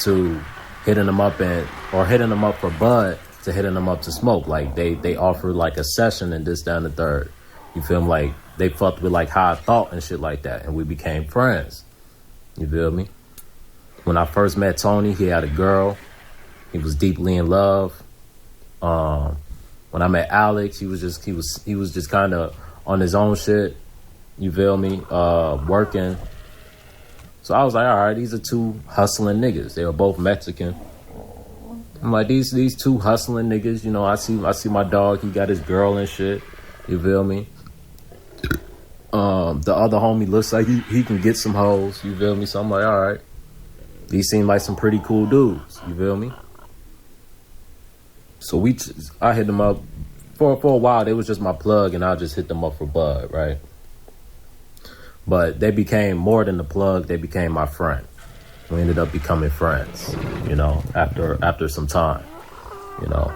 to hitting him up for bud to hitting him up to smoke. Like they offered like a session and this, that, and the third. You feel me? Like they fucked with like how I thought and shit like that. And we became friends. You feel me? When I first met Tony, he had a girl. He was deeply in love. When I met Alex, he was just kind of on his own shit. You feel me? Working. So I was like, all right, these are two hustling niggas. They were both Mexican. I'm like, these two hustling niggas, you know, I see my dog, he got his girl and shit. You feel me? The other homie looks like he can get some hoes. You feel me? So I'm like, all right. These seem like some pretty cool dudes. You feel me? So I hit them up. For a while, they was just my plug, and I just hit them up for bud, right? But they became more than the plug. They became my friend. We ended up becoming friends, you know, after some time, you know.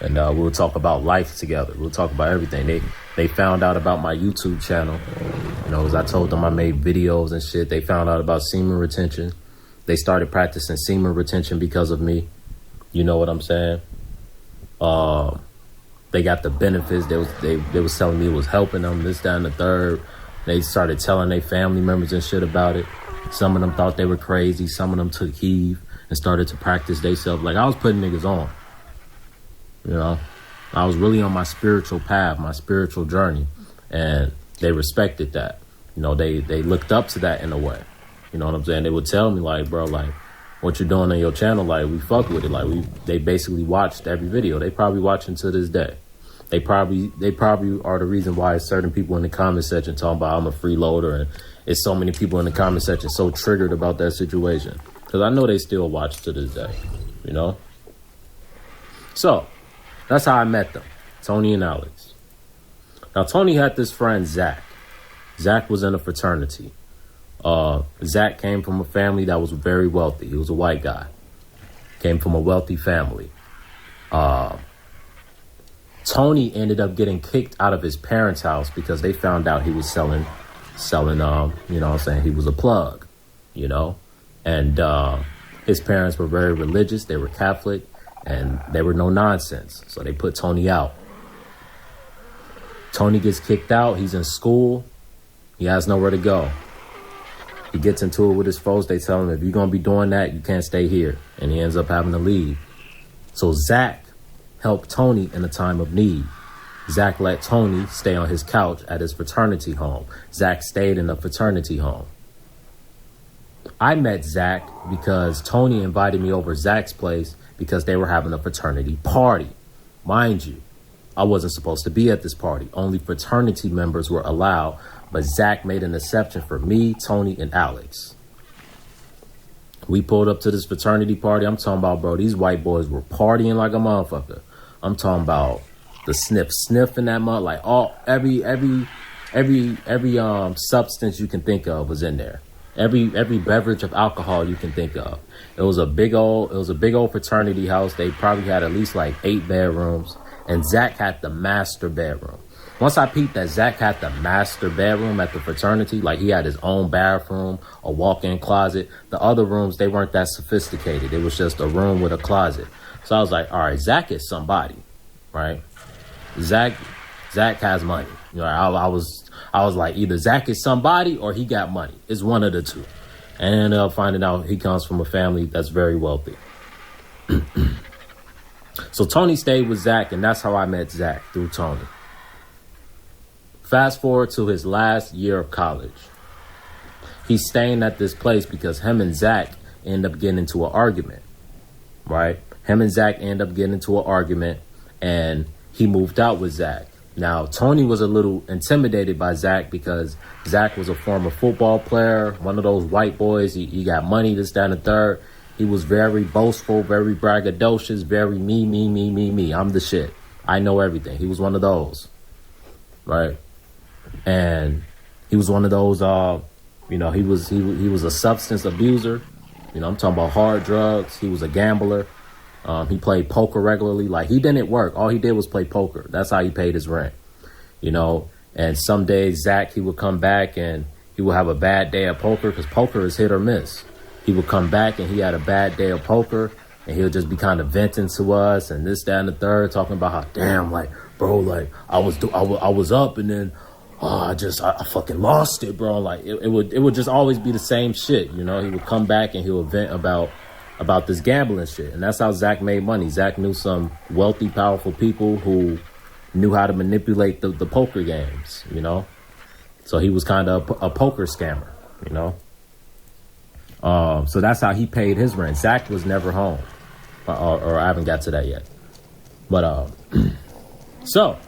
And we'll talk about life together. We'll talk about everything. They found out about my YouTube channel. You know, as I told them I made videos and shit. They found out about semen retention. They started practicing semen retention because of me. You know what I'm saying? They got the benefits. They was telling me it was helping them, this, that, and the third. They started telling their family members and shit about it. Some of them thought they were crazy. Some of them took heave and started to practice themselves. Like, I was putting niggas on. You know? I was really on my spiritual path, my spiritual journey. And they respected that. You know, they looked up to that in a way. You know what I'm saying? They would tell me, like, bro, like, what you're doing on your channel, like, we fuck with it. Like, they basically watched every video. They probably watching to this day. They probably are the reason why certain people in the comment section talking about I'm a freeloader, and it's so many people in the comment section so triggered about that situation. Because I know they still watch to this day, you know? So, that's how I met them, Tony and Alex. Now, Tony had this friend, Zach. Zach was in a fraternity. Zach came from a family that was very wealthy. He was a white guy. Came from a wealthy family. Tony ended up getting kicked out of his parents' house because they found out he was selling, you know what I'm saying, he was a plug, you know? And his parents were very religious, they were Catholic, and they were no nonsense. So they put Tony out. Tony gets kicked out, he's in school, he has nowhere to go. He gets into it with his folks, they tell him, if you're gonna be doing that, you can't stay here. And he ends up having to leave. So Zach helped Tony in a time of need. Zach let Tony stay on his couch at his fraternity home. Zach stayed in the fraternity home. I met Zach because Tony invited me over Zach's place because they were having a fraternity party. Mind you, I wasn't supposed to be at this party. Only fraternity members were allowed, but Zach made an exception for me, Tony, and Alex. We pulled up to this fraternity party. I'm talking about, bro, these white boys were partying like a motherfucker. I'm talking about the sniff in that mud, like every substance you can think of was in there. Every beverage of alcohol you can think of. It was a big old fraternity house. They probably had at least like 8 bedrooms. And Zach had the master bedroom. Once I peeped that Zach had the master bedroom at the fraternity, like he had his own bathroom, a walk-in closet. The other rooms, they weren't that sophisticated. It was just a room with a closet. So I was like, all right, Zach is somebody, right? Zach has money. You know, I was like, either Zach is somebody or he got money. It's one of the two. And I ended up finding out he comes from a family that's very wealthy. So Tony stayed with Zach, and that's how I met Zach, through Tony. Fast forward to his last year of college. He's staying at this place because him and Zach end up getting into an argument, right? Him and Zach end up getting into an argument, and he moved out with Zach. Now, Tony was a little intimidated by Zach because Zach was a former football player, one of those white boys. He got money, this, that, and the third. He was very boastful, very braggadocious, very me. I'm the shit. I know everything. He was one of those, right? And he was one of those, you know, he was a substance abuser. You know, I'm talking about hard drugs. He was a gambler. He played poker regularly. Like, he didn't work. All he did was play poker. That's how he paid his rent, you know. And some days, Zach, he would come back and he would have a bad day at poker because poker is hit or miss. He would come back and he had a bad day of poker and he'll just be kind of venting to us and this, that, and the third, talking about how, damn, like, bro, like, I was up and then, I fucking lost it, bro. Like, it would just always be the same shit, you know. He would come back and he would vent about this gambling shit. And that's how Zach made money. Zach knew some wealthy, powerful people who knew how to manipulate the poker games, you know. So he was kind of a poker scammer, you know. So that's how he paid his rent. Zach was never home, or I haven't got to that yet. But so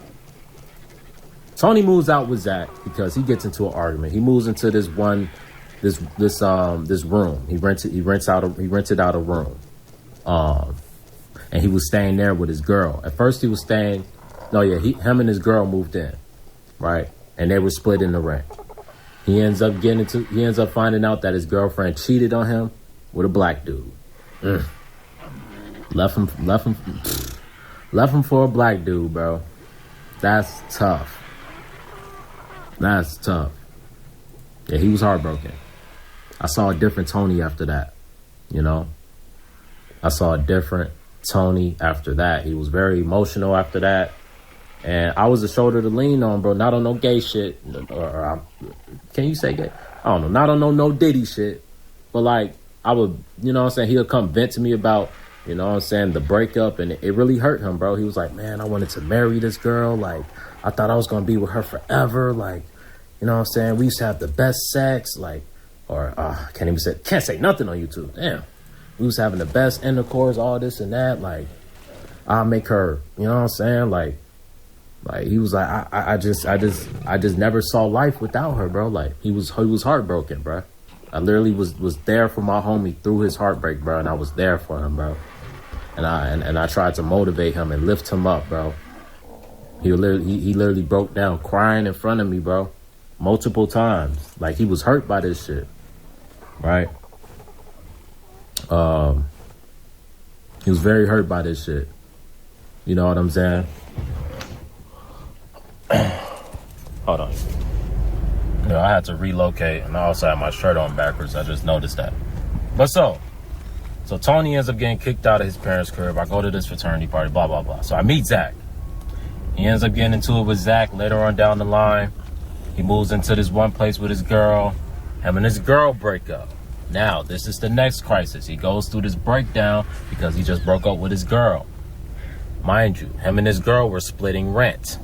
Tony moves out with Zach because he gets into an argument. He moves into this room. He rented out a room, and he was staying there with his girl. At first, he was staying. Him and his girl moved in, right, and they were splitting the rent. He ends up finding out that his girlfriend cheated on him with a black dude. Left him for a black dude, bro. That's tough. Yeah, he was heartbroken. I saw a different Tony after that, you know. I saw a different Tony after that. He was very emotional after that. And I was a shoulder to lean on, bro. Not on no gay shit. Can you say gay? I don't know. Not on no Diddy shit. But, like, I would, you know what I'm saying? He'll come vent to me about, you know what I'm saying, the breakup. And it really hurt him, bro. He was like, man, I wanted to marry this girl. Like, I thought I was going to be with her forever. Like, you know what I'm saying? We used to have the best sex. Like, or, can't say nothing on YouTube. Damn. We was having the best intercourse, all this and that. Like, I'll make her, you know what I'm saying? Like he was like, I just never saw life without her, bro. Like, he was heartbroken, bro. I literally was there for my homie through his heartbreak, bro, and I was there for him, bro. And I tried to motivate him and lift him up, bro. He literally broke down crying in front of me, bro, multiple times. Like, he was hurt by this shit, right? He was very hurt by this shit. You know what I'm saying? Hold on. You know, I had to relocate, and I also had my shirt on backwards. I just noticed that. But so Tony ends up getting kicked out of his parents' crib. I go to this fraternity party, blah, blah, blah. So I meet Zach. He ends up getting into it with Zach later on down the line. He moves into this one place with his girl. Him and his girl break up. Now, this is the next crisis. He goes through this breakdown because he just broke up with his girl. Mind you, him and his girl were splitting rent.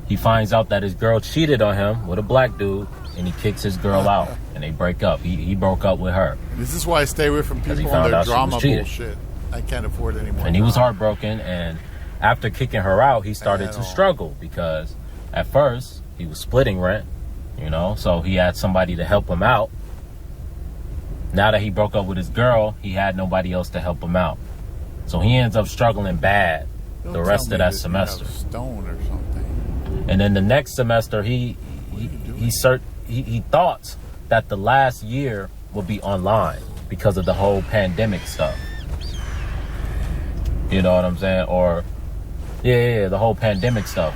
He finds out that his girl cheated on him with a black dude, and he kicks his girl out, and they break up. He broke up with her. This is why I stay away from people on their drama bullshit. I can't afford any more. And he was heartbroken, and after kicking her out, he started to struggle because at first he was splitting rent, you know, so he had somebody to help him out. Now that he broke up with his girl, he had nobody else to help him out. So he ends up struggling bad the rest of that semester. Stone or something. And then the next semester, he thought that the last year would be online because of the whole pandemic stuff. You know what I'm saying? Or Yeah, the whole pandemic stuff.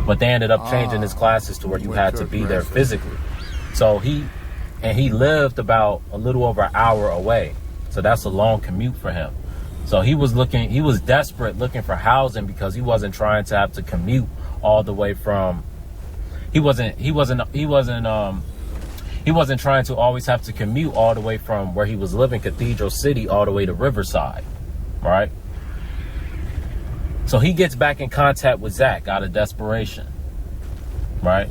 But they ended up changing his classes to where you had to be there physically. So he lived about a little over an hour away. So that's a long commute for him. So he was desperate looking for housing because he wasn't trying to have to commute all the way from, he wasn't trying to always have to commute all the way from where he was living, Cathedral City, all the way to Riverside, right? So he gets back in contact with Zach out of desperation, right?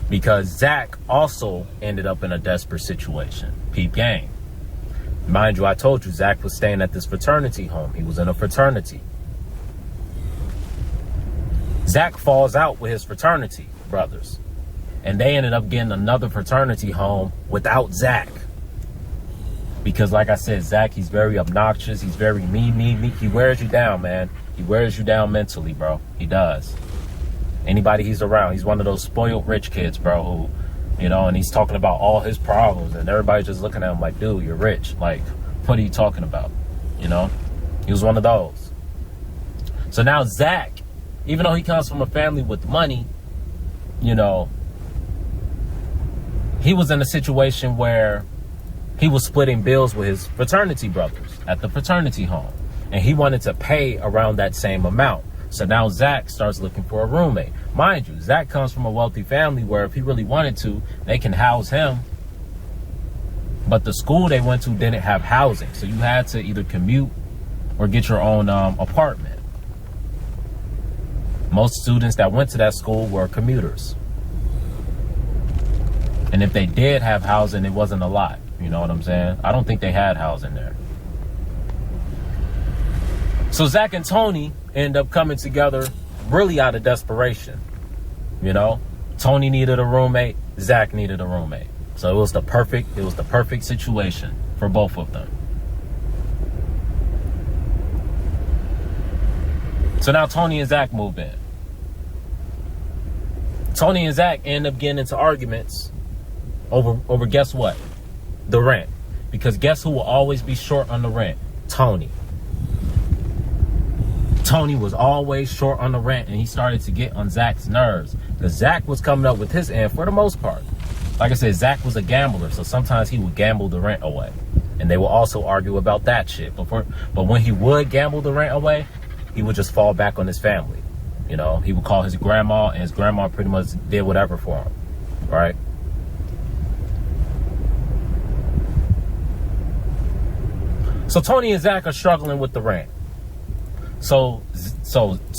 Because Zach also ended up in a desperate situation. Peep game. Mind you, I told you, Zach was staying at this fraternity home. He was in a fraternity. Zach falls out with his fraternity brothers. And they ended up getting another fraternity home without Zach. Because like I said, Zach, he's very obnoxious. He's very me. He wears you down, man. He wears you down mentally, bro. He does. Anybody he's around, he's one of those spoiled rich kids, bro, who, you know, and he's talking about all his problems and everybody's just looking at him like, dude, you're rich. Like, what are you talking about? You know, he was one of those. So now Zach, even though he comes from a family with money, you know, he was in a situation where he was splitting bills with his fraternity brothers at the fraternity home. And he wanted to pay around that same amount. So now Zach starts looking for a roommate. Mind you, Zach comes from a wealthy family where if he really wanted to, they can house him. But the school they went to didn't have housing. So you had to either commute or get your own apartment. Most students that went to that school were commuters. And if they did have housing, it wasn't a lot. You know what I'm saying? I don't think they had housing there. So Zach and Tony end up coming together really out of desperation. You know, Tony needed a roommate, Zach needed a roommate. So it was the perfect situation for both of them. So now Tony and Zach move in. Tony and Zach end up getting into arguments over guess what? The rent. Because guess who will always be short on the rent? Tony. Tony was always short on the rent, and he started to get on Zach's nerves because Zach was coming up with his end for the most part. Like I said, Zach was a gambler, so sometimes he would gamble the rent away, and they would also argue about that shit. But when he would gamble the rent away, he would just fall back on his family. You know, he would call his grandma, and his grandma pretty much did whatever for him, right? So Tony and Zach are struggling with the rent. So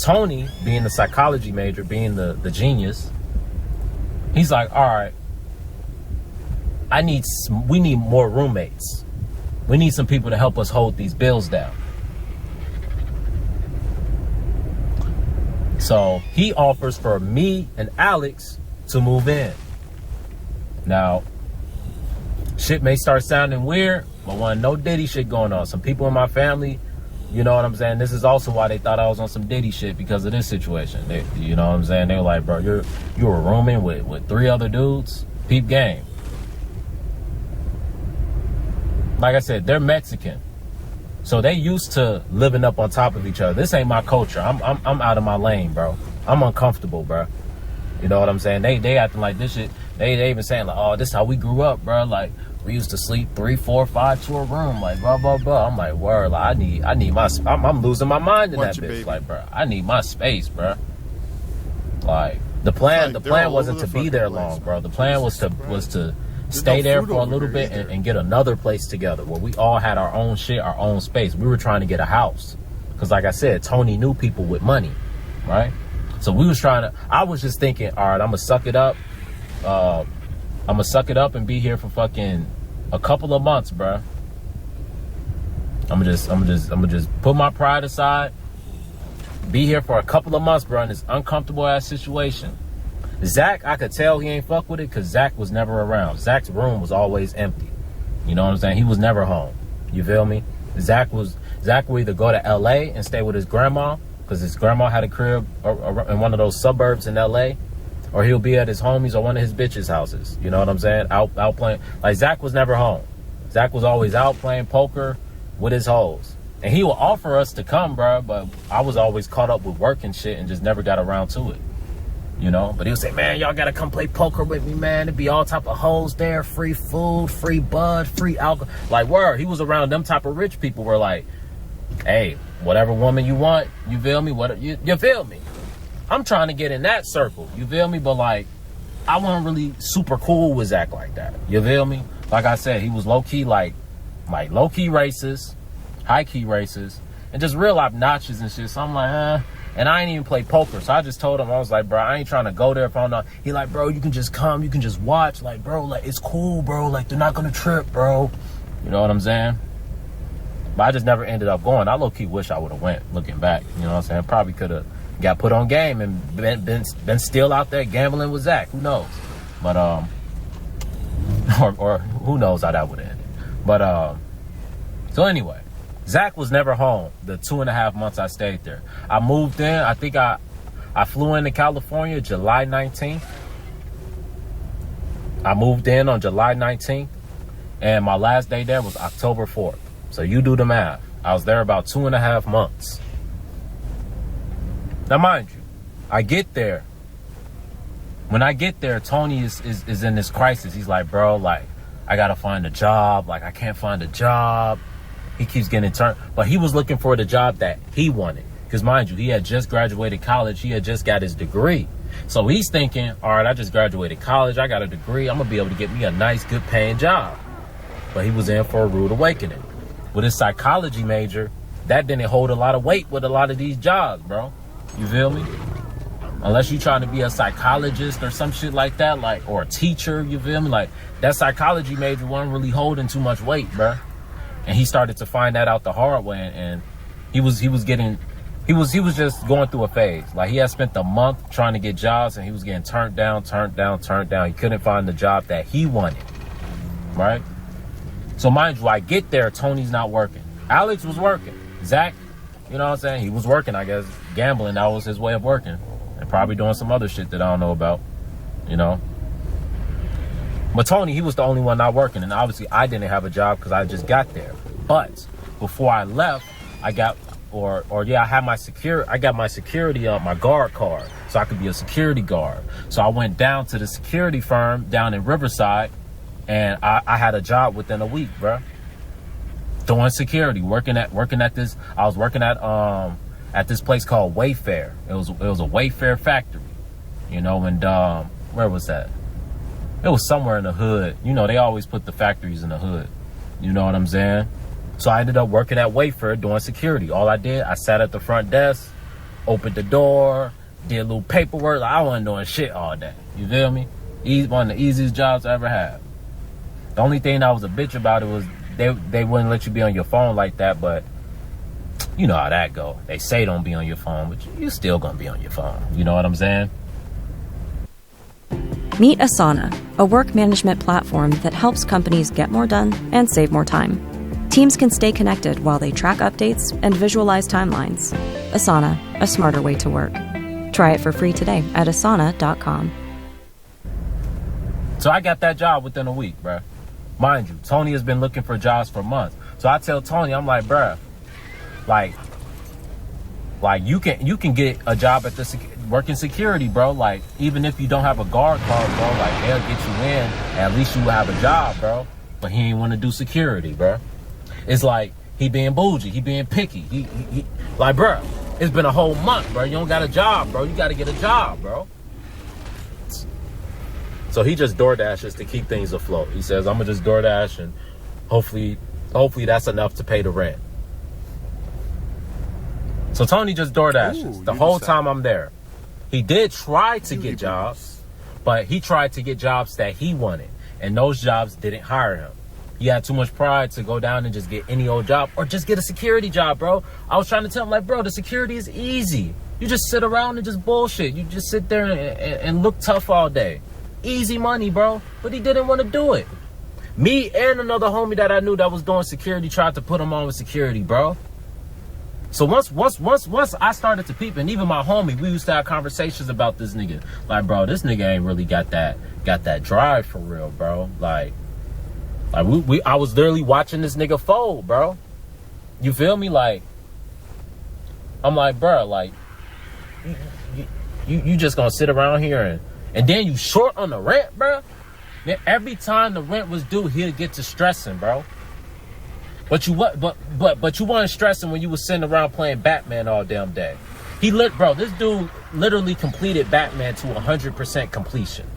Tony, being the psychology major, being the genius, he's like, all right, we need more roommates. We need some people to help us hold these bills down. So he offers for me and Alex to move in. Now, shit may start sounding weird, but wasn't no Diddy shit going on. Some people in my family, you know what I'm saying? This is also why they thought I was on some Diddy shit because of this situation. You know what I'm saying? They were like, bro, you were rooming with 3 other dudes? Peep game. Like I said, they're Mexican. So they used to living up on top of each other. This ain't my culture. I'm out of my lane, bro. I'm uncomfortable, bro. You know what I'm saying? They acting like this shit. They even saying like, oh, this is how we grew up, bro. Like, we used to sleep 3, 4, 5 to a room, like blah blah blah. I'm like, word, like I need my. I'm losing my mind in that bitch, baby. Like, bro, I need my space, bro. Like the plan wasn't to be there long, bro. The plan was to stay there for a little bit and get another place together where we all had our own shit, our own space. We were trying to get a house because, like I said, Tony knew people with money, right? So we was trying to. I was just thinking, all right, I'm gonna suck it up. I'm gonna suck it up and be here for fucking a couple of months, bro. I'm gonna just put my pride aside, be here for a couple of months, bro, in this uncomfortable ass situation. Zach, I could tell he ain't fuck with it because Zach was never around. Zach's room was always empty. You know what I'm saying? He was never home. You feel me? Zach would either go to LA and stay with his grandma because his grandma had a crib in one of those suburbs in LA. Or he'll be at his homies or one of his bitches' houses. You know what I'm saying? Out playing. Like, Zach was never home. Zach was always out playing poker with his hoes. And he would offer us to come, bro, but I was always caught up with work and shit and just never got around to it. You know, but he would say, man, y'all gotta come play poker with me, man. It'd be all type of hoes there, free food, free bud, free alcohol. Like, word, he was around them type of rich people where like, hey, whatever woman you want, you feel me? You feel me? I'm trying to get in that circle, you feel me? But like, I wasn't really super cool with Zach like that, you feel me? Like I said, he was low-key like low-key racist, high-key racist, and just real obnoxious and shit. So I'm like, and I ain't even play poker. So I just told him, I was like, bro, I ain't trying to go there if I'm not. He like, bro, you can just come, you can just watch. Like, bro, like, it's cool, bro. Like, they're not gonna trip, bro. You know what I'm saying? But I just never ended up going. I low-key wish I would have went, looking back. You know what I'm saying? Probably could have got put on game and been still out there gambling with Zach. Who knows? But, or who knows how that would have ended. But, so anyway. Zach was never home the 2.5 months I stayed there. I moved in, I think I flew into California July 19th. I moved in on July 19th, and my last day there was October 4th. So you do the math. I was there about 2.5 months. Now mind you, I get there. When I get there, Tony is in this crisis. He's like, bro, like, I gotta find a job. Like, I can't find a job. He keeps getting turned, but he was looking for the job that he wanted. Because mind you, he had just graduated college. He had just got his degree. So he's thinking, all right, I just graduated college. I got a degree. I'm going to be able to get me a nice, good paying job. But he was in for a rude awakening. With his psychology major, that didn't hold a lot of weight with a lot of these jobs, bro. You feel me? Unless you're trying to be a psychologist or some shit like that, like, or a teacher, you feel me? Like, that psychology major wasn't really holding too much weight, bro. And he started to find that out the hard way, and he was just going through a phase. Like, he had spent a month trying to get jobs, and he was getting turned down. He couldn't find the job that he wanted, right? So mind you, I get there, Tony's not working. Alex was working. Zach, you know what I'm saying? He was working, I guess, gambling. That was his way of working, and probably doing some other shit that I don't know about, you know? But Tony, he was the only one not working, and obviously I didn't have a job because I just got there. But before I left, I got my security my guard card, so I could be a security guard. So I went down to the security firm down in Riverside, and I had a job within a week, bro. Doing security, working at this. I was working at this place called Wayfair. It was a Wayfair factory, you know, and where was that? It was somewhere in the hood. You know, they always put the factories in the hood. You know what I'm saying? So I ended up working at Wayfair doing security. All I did, I sat at the front desk, opened the door, did a little paperwork. Like, I wasn't doing shit all day. You feel me? One of the easiest jobs I ever had. The only thing I was a bitch about it was they wouldn't let you be on your phone like that, but you know how that go. They say don't be on your phone, but you still gonna be on your phone. You know what I'm saying? Meet Asana, a work management platform that helps companies get more done and save more time. Teams can stay connected while they track updates and visualize timelines. Asana, a smarter way to work. Try it for free today at asana.com. So I got that job within a week, bruh. Mind you, Tony has been looking for jobs for months. So I tell Tony, I'm like, bruh, like you can get a job at the working security, bro. Like, even if you don't have a guard card, bro, like, they'll get you in, and at least you will have a job, bro. But he ain't want to do security, bro. It's like he being bougie, he being picky. He like, bro, it's been a whole month, bro. You don't got a job, bro. You got to get a job, bro. So he just DoorDashes to keep things afloat. He says, I'm gonna just DoorDash, and hopefully that's enough to pay the rent. So Tony just DoorDashes the whole time I'm there. He did try to get jobs, but he tried to get jobs that he wanted, and those jobs didn't hire him. He had too much pride to go down and just get any old job, or just get a security job, bro. I was trying to tell him, like, bro, the security is easy. You just sit around and just bullshit. You just sit there and look tough all day. Easy money, bro. But he didn't want to do it. Me and another homie that I knew that was doing security tried to put him on with security, bro. So once I started to peep, and even my homie, we used to have conversations about this nigga. Like, bro, this nigga ain't really got that drive for real, bro. Like, Like I was literally watching this nigga fold, bro. You feel me? Like, I'm like, bro, like, you just gonna sit around here and then you short on the rent, bro. Then every time the rent was due, he'd get to stressing, bro. But you weren't stressing when you was sitting around playing Batman all damn day. Bro, this dude literally completed Batman to 100% completion.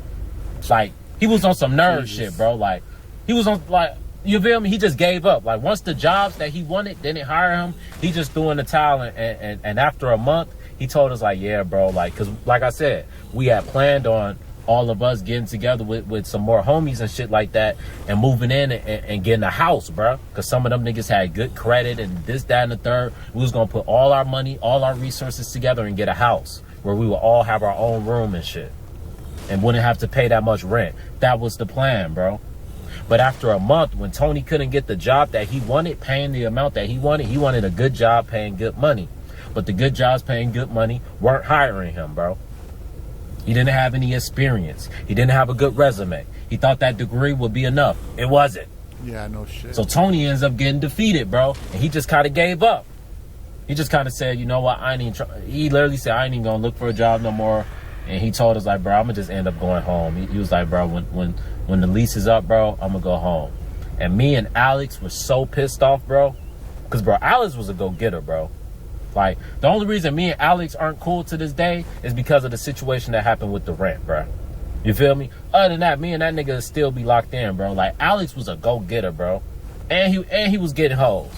Like, he was on some nerd shit, bro. Like, he was on, like, you feel me? He just gave up. Like, once the jobs that he wanted didn't hire him, he just threw in the towel. And after a month, he told us, like, yeah, bro, like, because, like I said, we had planned on all of us getting together with some more homies and shit like that and moving in and getting a house, bro. Because some of them niggas had good credit and this, that, and the third. We was going to put all our money, all our resources together and get a house where we would all have our own room and shit and wouldn't have to pay that much rent. That was the plan, bro. But after a month, when Tony couldn't get the job that he wanted, paying the amount that he wanted a good job paying good money. But the good jobs paying good money weren't hiring him, bro. He didn't have any experience. He didn't have a good resume. He thought that degree would be enough. It wasn't. Yeah, no shit. So Tony ends up getting defeated, bro. And he just kind of gave up. He just kind of said, you know what, he literally said, I ain't even gonna look for a job no more. And he told us, like, bro, I'm gonna just end up going home. He was like, bro, when the lease is up, bro, I'm gonna go home. And me and Alex were so pissed off, bro. Because, bro, Alex was a go-getter, bro. Like, the only reason me and Alex aren't cool to this day is because of the situation that happened with the rent, bro. You feel me? Other than that, me and that nigga still be locked in, bro. Like, Alex was a go-getter, bro. And he was getting hoes.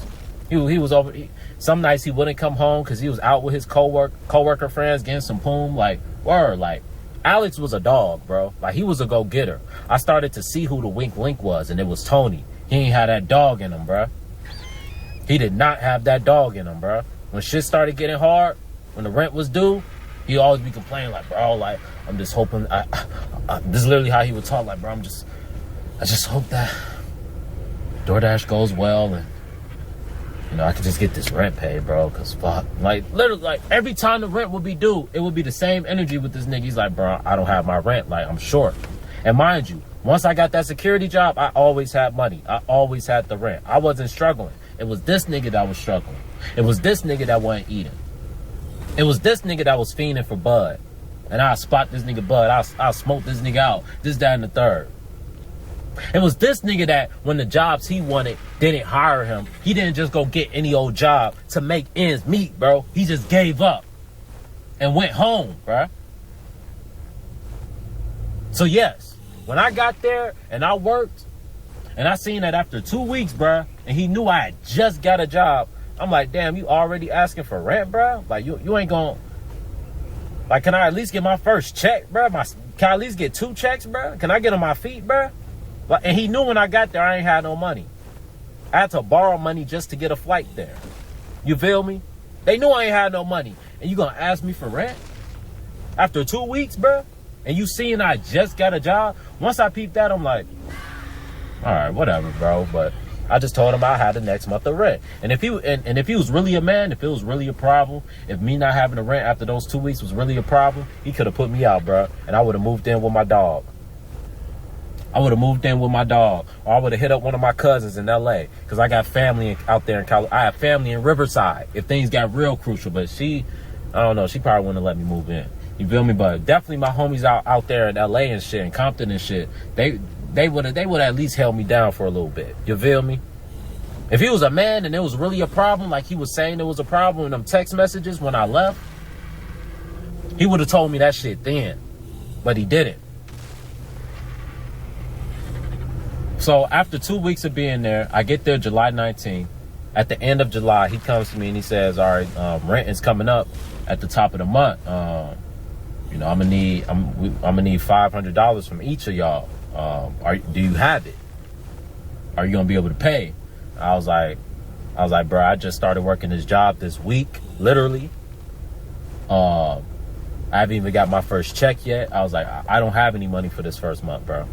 He was over. Some nights he wouldn't come home because he was out with his coworker friends getting some poom. Like, word, like, Alex was a dog, bro. Like, he was a go-getter. I started to see who the wink link was, and it was Tony. He ain't had that dog in him, bro. He did not have that dog in him, bro. When shit started getting hard, when the rent was due, he always be complaining, like, bro, like, I'm just hoping, this is literally how he would talk, like, bro, I just hope that DoorDash goes well and, you know, I can just get this rent paid, bro, because fuck. Like, literally, like, every time the rent would be due, it would be the same energy with this nigga. He's like, bro, I don't have my rent, like, I'm short. And mind you, once I got that security job, I always had money. I always had the rent. I wasn't struggling. It was this nigga that was struggling. It was this nigga that wasn't eating. It was this nigga that was fiending for bud. And I'll spot this nigga bud. I'll smoke this nigga out. This, that, and the third. It was this nigga that when the jobs he wanted didn't hire him, he didn't just go get any old job to make ends meet, bro. He just gave up and went home, bro. So yes, when I got there and I worked and I seen that after 2 weeks, bro, and he knew I had just got a job, I'm like, damn, you already asking for rent, bro? Like, you ain't gonna... Like, can I at least get my first check, bro? Can I at least get 2 checks, bro? Can I get on my feet, bro? Like, and he knew when I got there, I ain't had no money. I had to borrow money just to get a flight there. You feel me? They knew I ain't had no money. And you gonna ask me for rent? After 2 weeks, bro? And you seeing I just got a job? Once I peeped that, I'm like, all right, whatever, bro. But I just told him I had the next month of rent. And if he was really a man, if it was really a problem, if me not having the rent after those 2 weeks was really a problem, he could have put me out, bro. And I would have moved in with my dog. Or I would have hit up one of my cousins in LA. Because I got family out there in California. I have family in Riverside if things got real crucial. But I don't know, she probably wouldn't have let me move in. You feel me? But definitely my homies out there in LA and shit, and Compton and shit, they would at least held me down for a little bit. You feel me? If he was a man and it was really a problem, like he was saying there was a problem in them text messages when I left, he would have told me that shit then. But he didn't. So after 2 weeks of being there, I get there July 19th. At the end of July, he comes to me and he says, all right, rent is coming up at the top of the month. You know, I'm gonna need $500 from each of y'all. Do you have it? Are you gonna be able to pay? I was like, bro, I just started working this job this week, literally. I haven't even got my first check yet. I was like, I don't have any money for this first month, bro.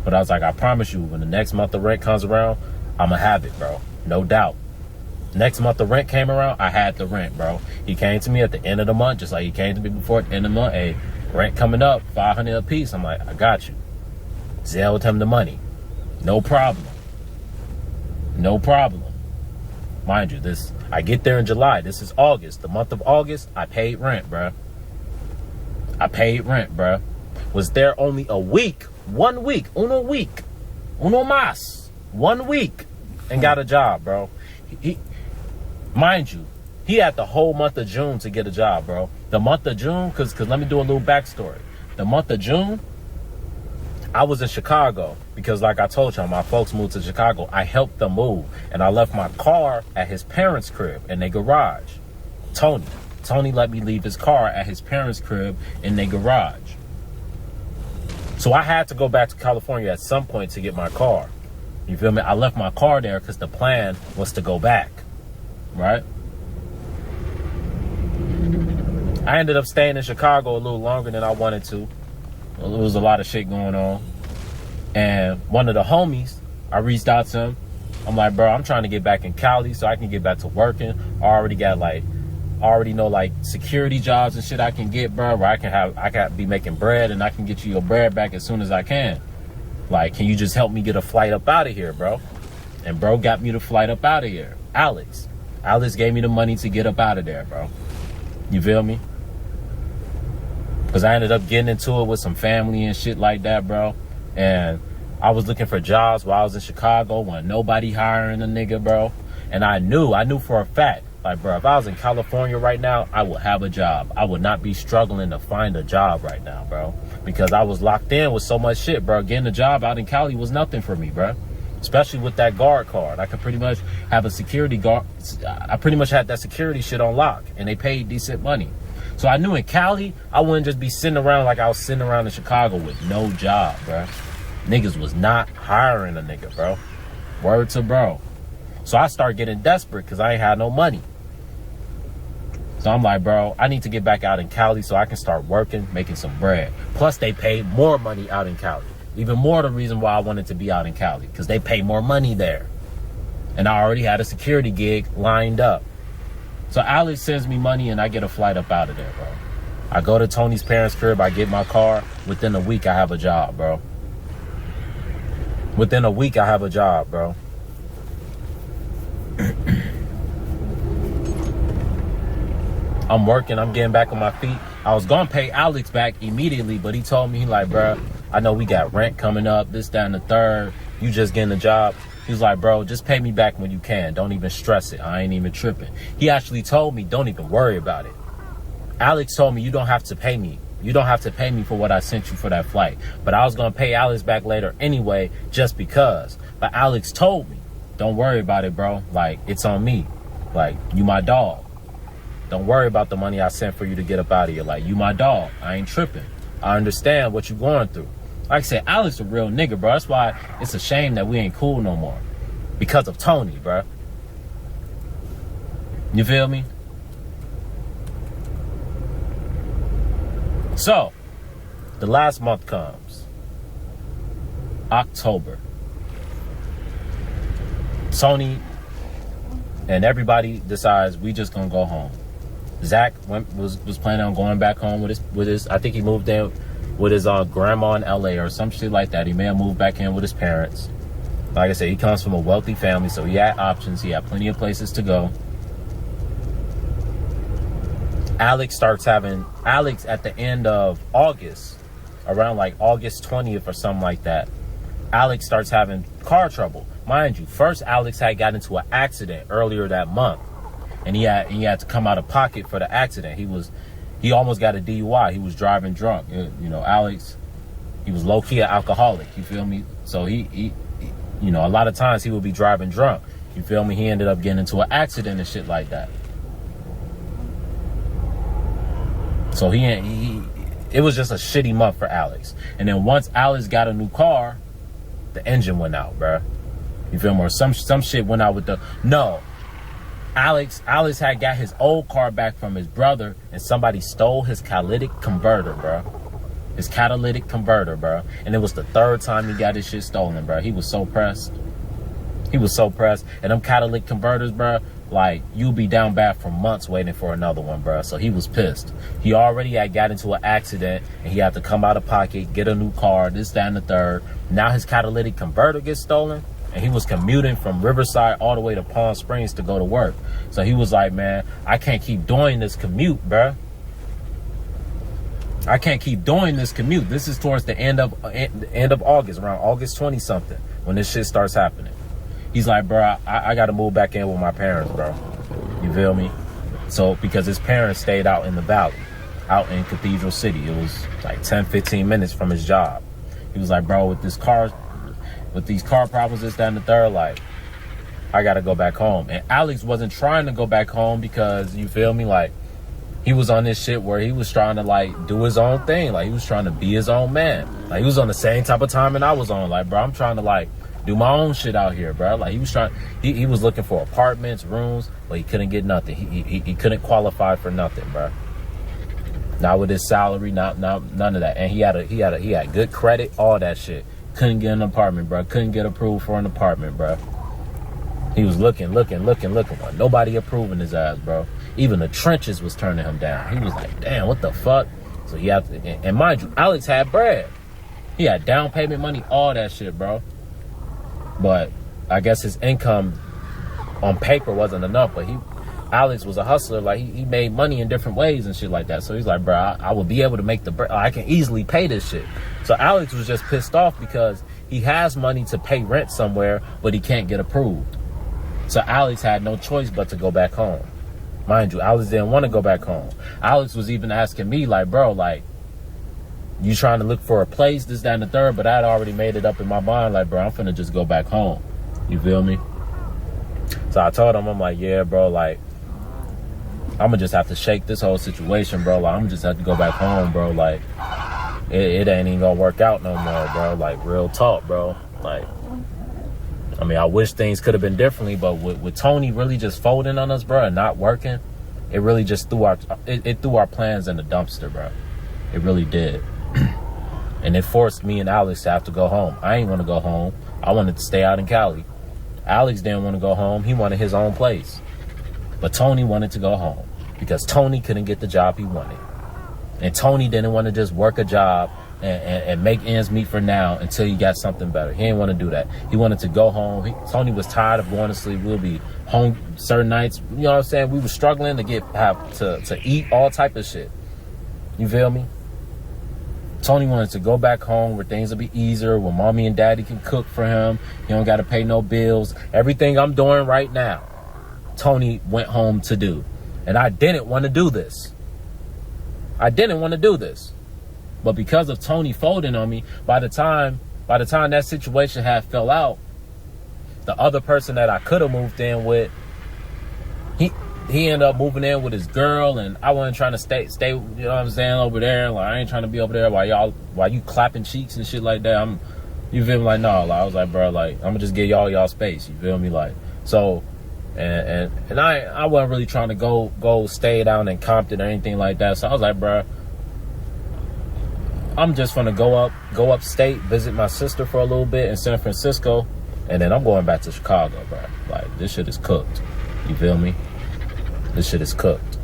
But I was like, I promise you, when the next month of rent comes around, I'm gonna have it, bro. No doubt. Next month the rent came around, I had the rent, bro. He came to me at the end of the month, just like he came to me before at the end of the month. Hey, rent coming up, $500 a piece. I'm like, I got you. Zelled him the money. No problem. No problem. Mind you, I get there in July. This is August. The month of August, I paid rent, bruh. Was there only a week, 1 week, uno mas, 1 week, and got a job, bro. Mind you, he had the whole month of June to get a job, bro. The month of June, because let me do a little backstory. The month of June, I was in Chicago because, like I told y'all, my folks moved to Chicago. I helped them move, and I left my car at his parents' crib in their garage. Tony let me leave his car at his parents' crib in their garage. So I had to go back to California at some point to get my car. You feel me? I left my car there because the plan was to go back, right? I ended up staying in Chicago a little longer than I wanted to. There was a lot of shit going on. And one of the homies, I reached out to him. I'm like, bro, I'm trying to get back in Cali so I can get back to working. I already know like security jobs and shit I can get, bro, where I can be making bread and I can get you your bread back as soon as I can. Like, can you just help me get a flight up out of here, bro? And bro got me the flight up out of here. Alex gave me the money to get up out of there, bro. You feel me? Because I ended up getting into it with some family and shit like that, bro. And I was looking for jobs while I was in Chicago when nobody hiring a nigga, bro. And I knew for a fact, like, bro, if I was in California right now, I would have a job. I would not be struggling to find a job right now, bro. Because I was locked in with so much shit, bro. Getting a job out in Cali was nothing for me, bro. Especially with that guard card. I could pretty much have a security guard. I pretty much had that security shit on lock. And they paid decent money. So I knew in Cali, I wouldn't just be sitting around like I was sitting around in Chicago with no job, bro. Niggas was not hiring a nigga, bro. Word to bro. So I started getting desperate because I ain't had no money. So I'm like, bro, I need to get back out in Cali so I can start working, making some bread. Plus, they pay more money out in Cali. Even more the reason why I wanted to be out in Cali, because they pay more money there. And I already had a security gig lined up. So Alex sends me money and I get a flight up out of there, bro. I go to Tony's parents' crib, I get my car. Within a week, I have a job, bro. Within a week, I have a job, bro. I'm working, I'm getting back on my feet. I was gonna pay Alex back immediately, but he told me, he like, bro, I know we got rent coming up, this, that, and the third. You just getting a job. He was like, bro, just pay me back when you can. Don't even stress it. I ain't even tripping. He actually told me, don't even worry about it. Alex told me, you don't have to pay me. You don't have to pay me for what I sent you for that flight. But I was gonna pay Alex back later anyway, just because. But Alex told me, don't worry about it, bro. Like, it's on me. Like, you my dog. Don't worry about the money I sent for you to get up out of here. Like, you my dog. I ain't tripping. I understand what you're going through. Like I said, Alex a real nigga, bro. That's why it's a shame that we ain't cool no more. Because of Tony, bro. You feel me? So, the last month comes. October. Tony and everybody decides we just gonna go home. Zach was planning on going back home with his I think he moved in with his grandma in LA or some shit like that. He may have moved back in with his parents. Like I said, he comes from a wealthy family, so he had options. He had plenty of places to go. Alex at the end of August, around like August 20th or something like that, Alex starts having car trouble. Mind you, first Alex had got into an accident earlier that month. And he had to come out of pocket for the accident. He almost got a DUI. He was driving drunk. You know, Alex, he was low-key an alcoholic. You feel me? So he you know, a lot of times he would be driving drunk. You feel me? He ended up getting into an accident and shit like that. So it was just a shitty month for Alex. And then once Alex got a new car, the engine went out, bruh. You feel me? Or some shit went out with Alex had got his old car back from his brother, and somebody stole his catalytic converter, bro. His catalytic converter, bro. And it was the third time he got his shit stolen, bro. He was so pressed. He was so pressed. And them catalytic converters, bro, like, you'll be down bad for months waiting for another one, bro. So he was pissed. He already had got into an accident, and he had to come out of pocket, get a new car, this, that, and the third. Now his catalytic converter gets stolen. And he was commuting from Riverside all the way to Palm Springs to go to work. So he was like, man, I can't keep doing this commute, bruh. I can't keep doing this commute. This is towards the end of August, around August 20 something, when this shit starts happening. He's like, bro, I got to move back in with my parents, bro. You feel me? So because his parents stayed out in the valley, out in Cathedral City. It was like 10, 15 minutes from his job. He was like, bro, with these car problems, this, that, and the third, like, I got to go back home. And Alex wasn't trying to go back home because, you feel me, like, he was on this shit where he was trying to, like, do his own thing. Like, he was trying to be his own man. Like, he was on the same type of timing I was on. Like, bro, I'm trying to, like, do my own shit out here, bro. Like, he was trying, he was looking for apartments, rooms, but he couldn't get nothing. He couldn't qualify for nothing, bro. Not with his salary, not none of that. And he had good credit, all that shit. Couldn't get an apartment, bro. Couldn't get approved for an apartment, bro. He was looking. But nobody approving his ass, bro. Even the trenches was turning him down. He was like, damn, what the fuck? So he had to, and mind you, Alex had bread. He had down payment money, all that shit, bro. But I guess his income on paper wasn't enough. But Alex was a hustler. Like, he made money in different ways and shit like that. So he's like, bro, I will be able to make the bread. I can easily pay this shit. So Alex was just pissed off because he has money to pay rent somewhere, but he can't get approved. So Alex had no choice but to go back home. Mind you, Alex didn't want to go back home. Alex was even asking me, like, bro, like, you trying to look for a place, this, that, and the third, but I'd already made it up in my mind, like, bro, I'm finna just go back home. You feel me? So I told him, I'm like, yeah, bro, like, I'm gonna just have to shake this whole situation, bro. Like, I'm gonna just have to go back home, bro. Like, it ain't even gonna work out no more, bro. Like, real talk, bro. Like, I mean, I wish things could have been differently, but with Tony really just folding on us, bro, and not working, it really just threw our plans in the dumpster, bro. It really did. And it forced me and Alex to have to go home. I ain't want to go home. I wanted to stay out in Cali. Alex didn't want to go home. He wanted his own place. But Tony wanted to go home because Tony couldn't get the job he wanted. And Tony didn't want to just work a job and make ends meet for now until he got something better. He didn't want to do that. He wanted to go home. Tony was tired of going to sleep. We'll be home certain nights. You know what I'm saying? We were struggling to have to eat all type of shit. You feel me? Tony wanted to go back home where things will be easier, where mommy and daddy can cook for him. He don't got to pay no bills. Everything I'm doing right now, Tony went home to do. And I didn't want to do this. But because of Tony folding on me, by the time that situation had fell out, the other person that I could have moved in with, he ended up moving in with his girl, and I wasn't trying to stay, you know what I'm saying, over there. Like, I ain't trying to be over there while you clapping cheeks and shit like that. You feel me? Like, no, like, I was like, bro, like, I'm gonna just give y'all space. You feel me? Like, so, and I wasn't really trying to go stay down in Compton or anything like that. So I was like, bro, I'm just gonna go upstate, visit my sister for a little bit in San Francisco, and then I'm going back to Chicago, bro. Like, this shit is cooked. You feel me? This shit is cooked.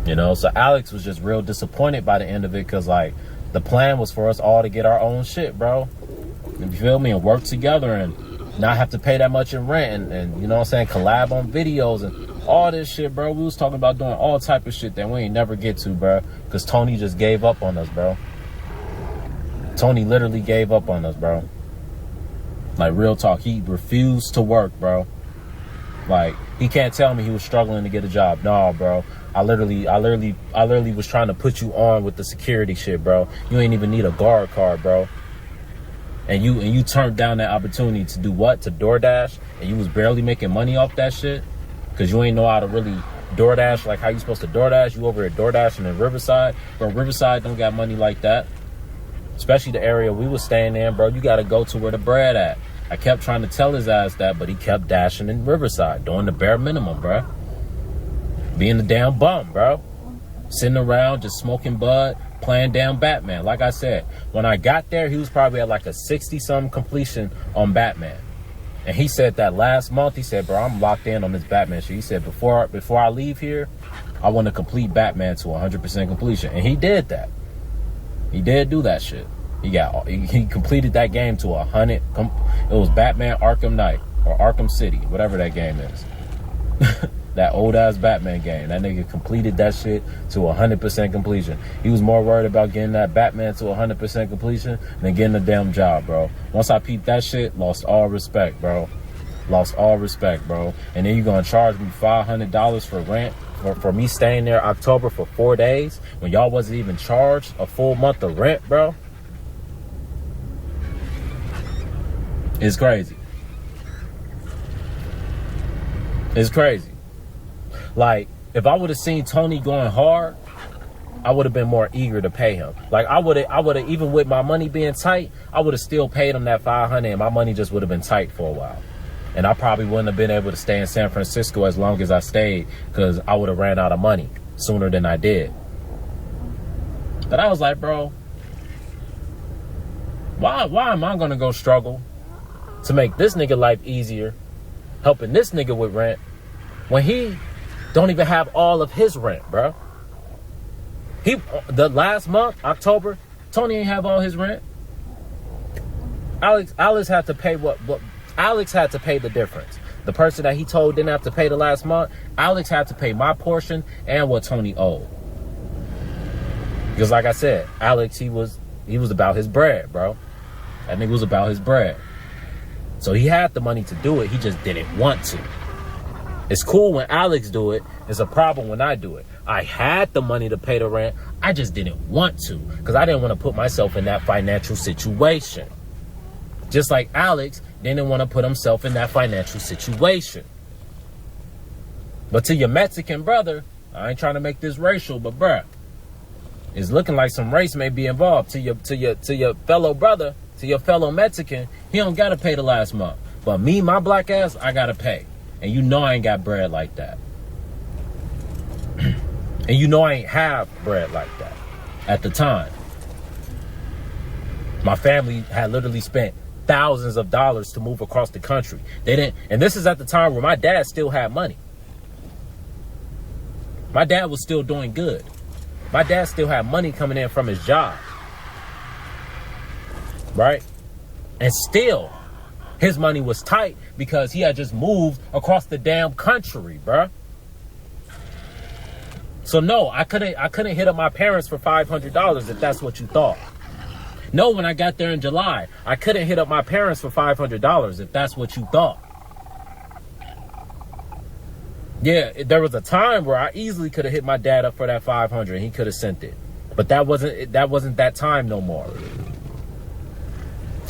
You know, so Alex was just real disappointed by the end of it because, like, the plan was for us all to get our own shit, bro. You feel me? And work together and not have to pay that much in rent and you know what I'm saying, collab on videos and all this shit, bro. We was talking about doing all type of shit that we ain't never get to, bro, because Tony just gave up on us, bro. Tony literally gave up on us, bro. Like, real talk. He refused to work, bro. Like, he can't tell me he was struggling to get a job. No, bro. I literally was trying to put you on with the security shit, bro. You ain't even need a guard card, bro. And you turned down that opportunity to do what? To DoorDash? And you was barely making money off that shit? Because you ain't know how to really DoorDash like how you supposed to DoorDash. You over at DoorDash and in Riverside. Bro, Riverside don't got money like that. Especially the area we was staying in, bro. You got to go to where the bread at. I kept trying to tell his ass that, but he kept dashing in Riverside, doing the bare minimum, bro. Being a damn bum, bro. Sitting around, just smoking bud, playing damn Batman. Like I said, when I got there, he was probably at like a 60-something completion on Batman. And he said that last month, he said, bro, I'm locked in on this Batman shit. He said, before I leave here, I want to complete Batman to 100% completion. And he did that. He did do that shit. He completed that game to 100. It was Batman Arkham Knight or Arkham City, whatever that game is. That old ass Batman game. That nigga completed that shit to 100% completion. He was more worried about getting that Batman to 100% completion than getting a damn job, bro. Once I peeped that shit, lost all respect, bro. Lost all respect, bro. And then you gonna charge me $500 for rent for me staying there October for 4 days when y'all wasn't even charged a full month of rent, bro. It's crazy. It's crazy. Like, if I would have seen Tony going hard, I would have been more eager to pay him. Like, I would have, even with my money being tight, I would have still paid him that $500 and my money just would have been tight for a while. And I probably wouldn't have been able to stay in San Francisco as long as I stayed because I would have ran out of money sooner than I did. But I was like, bro, why am I going to go struggle to make this nigga life easier, helping this nigga with rent, when he don't even have all of his rent, bro? The last month, October, Tony ain't have all his rent. Alex had to pay Alex had to pay the difference. The person that he told didn't have to pay the last month, Alex had to pay my portion and what Tony owed. Because like I said, Alex, he was about his bread, bro. That nigga was about his bread. So he had the money to do it, he just didn't want to. It's cool when Alex do it, it's a problem when I do it. I had the money to pay the rent, I just didn't want to, because I didn't want to put myself in that financial situation. Just like Alex didn't want to put himself in that financial situation. But to your Mexican brother, I ain't trying to make this racial, but bruh, it's looking like some race may be involved. To your fellow brother, to your fellow Mexican, he don't gotta pay the last month. But me, my black ass, I gotta pay. And you know I ain't got bread like that. And you know I ain't have bread like that at the time. My family had literally spent thousands of dollars to move across the country. They didn't, and this is at the time where my dad still had money. My dad was still doing good. My dad still had money coming in from his job. Right? And still, his money was tight because he had just moved across the damn country, bruh. So no, I couldn't hit up my parents for $500 if that's what you thought. No, when I got there in July, I couldn't hit up my parents for $500 if that's what you thought. Yeah, there was a time where I easily could have hit my dad up for that $500 and he could have sent it. But that wasn't that time no more.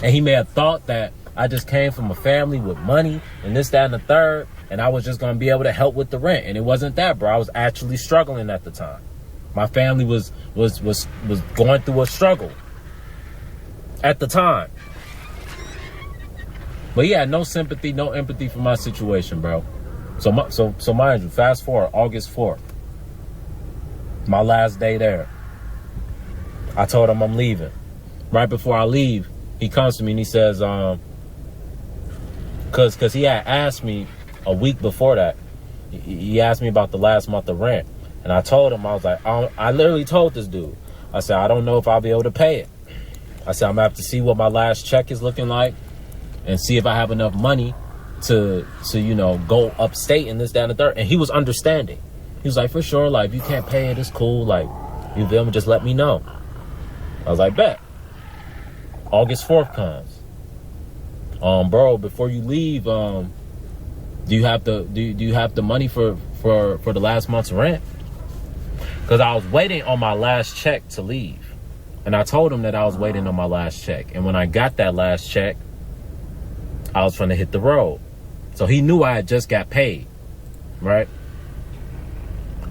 And he may have thought that I just came from a family with money and this, that, and the third, and I was just going to be able to help with the rent. And it wasn't that, bro. I was actually struggling at the time. My family was going through a struggle at the time. But yeah, no sympathy, no empathy for my situation, bro. So mind you, fast forward, August 4th, my last day there. I told him I'm leaving. Right before I leave, he comes to me and he says, cause he had asked me a week before that. He asked me about the last month of rent. And I told him, I was like, I literally told this dude, I said, I don't know if I'll be able to pay it. I said, I'm gonna have to see what my last check is looking like and see if I have enough money to go upstate and this, that, and the third. And he was understanding. He was like, for sure, like, if you can't pay it, it's cool. Like, you feel me? Just let me know. I was like, bet. August 4th comes. Bro, before you leave, do you have the money for the last month's rent? Because I was waiting on my last check to leave. And I told him that I was waiting on my last check. And when I got that last check, I was trying to hit the road. So he knew I had just got paid, right?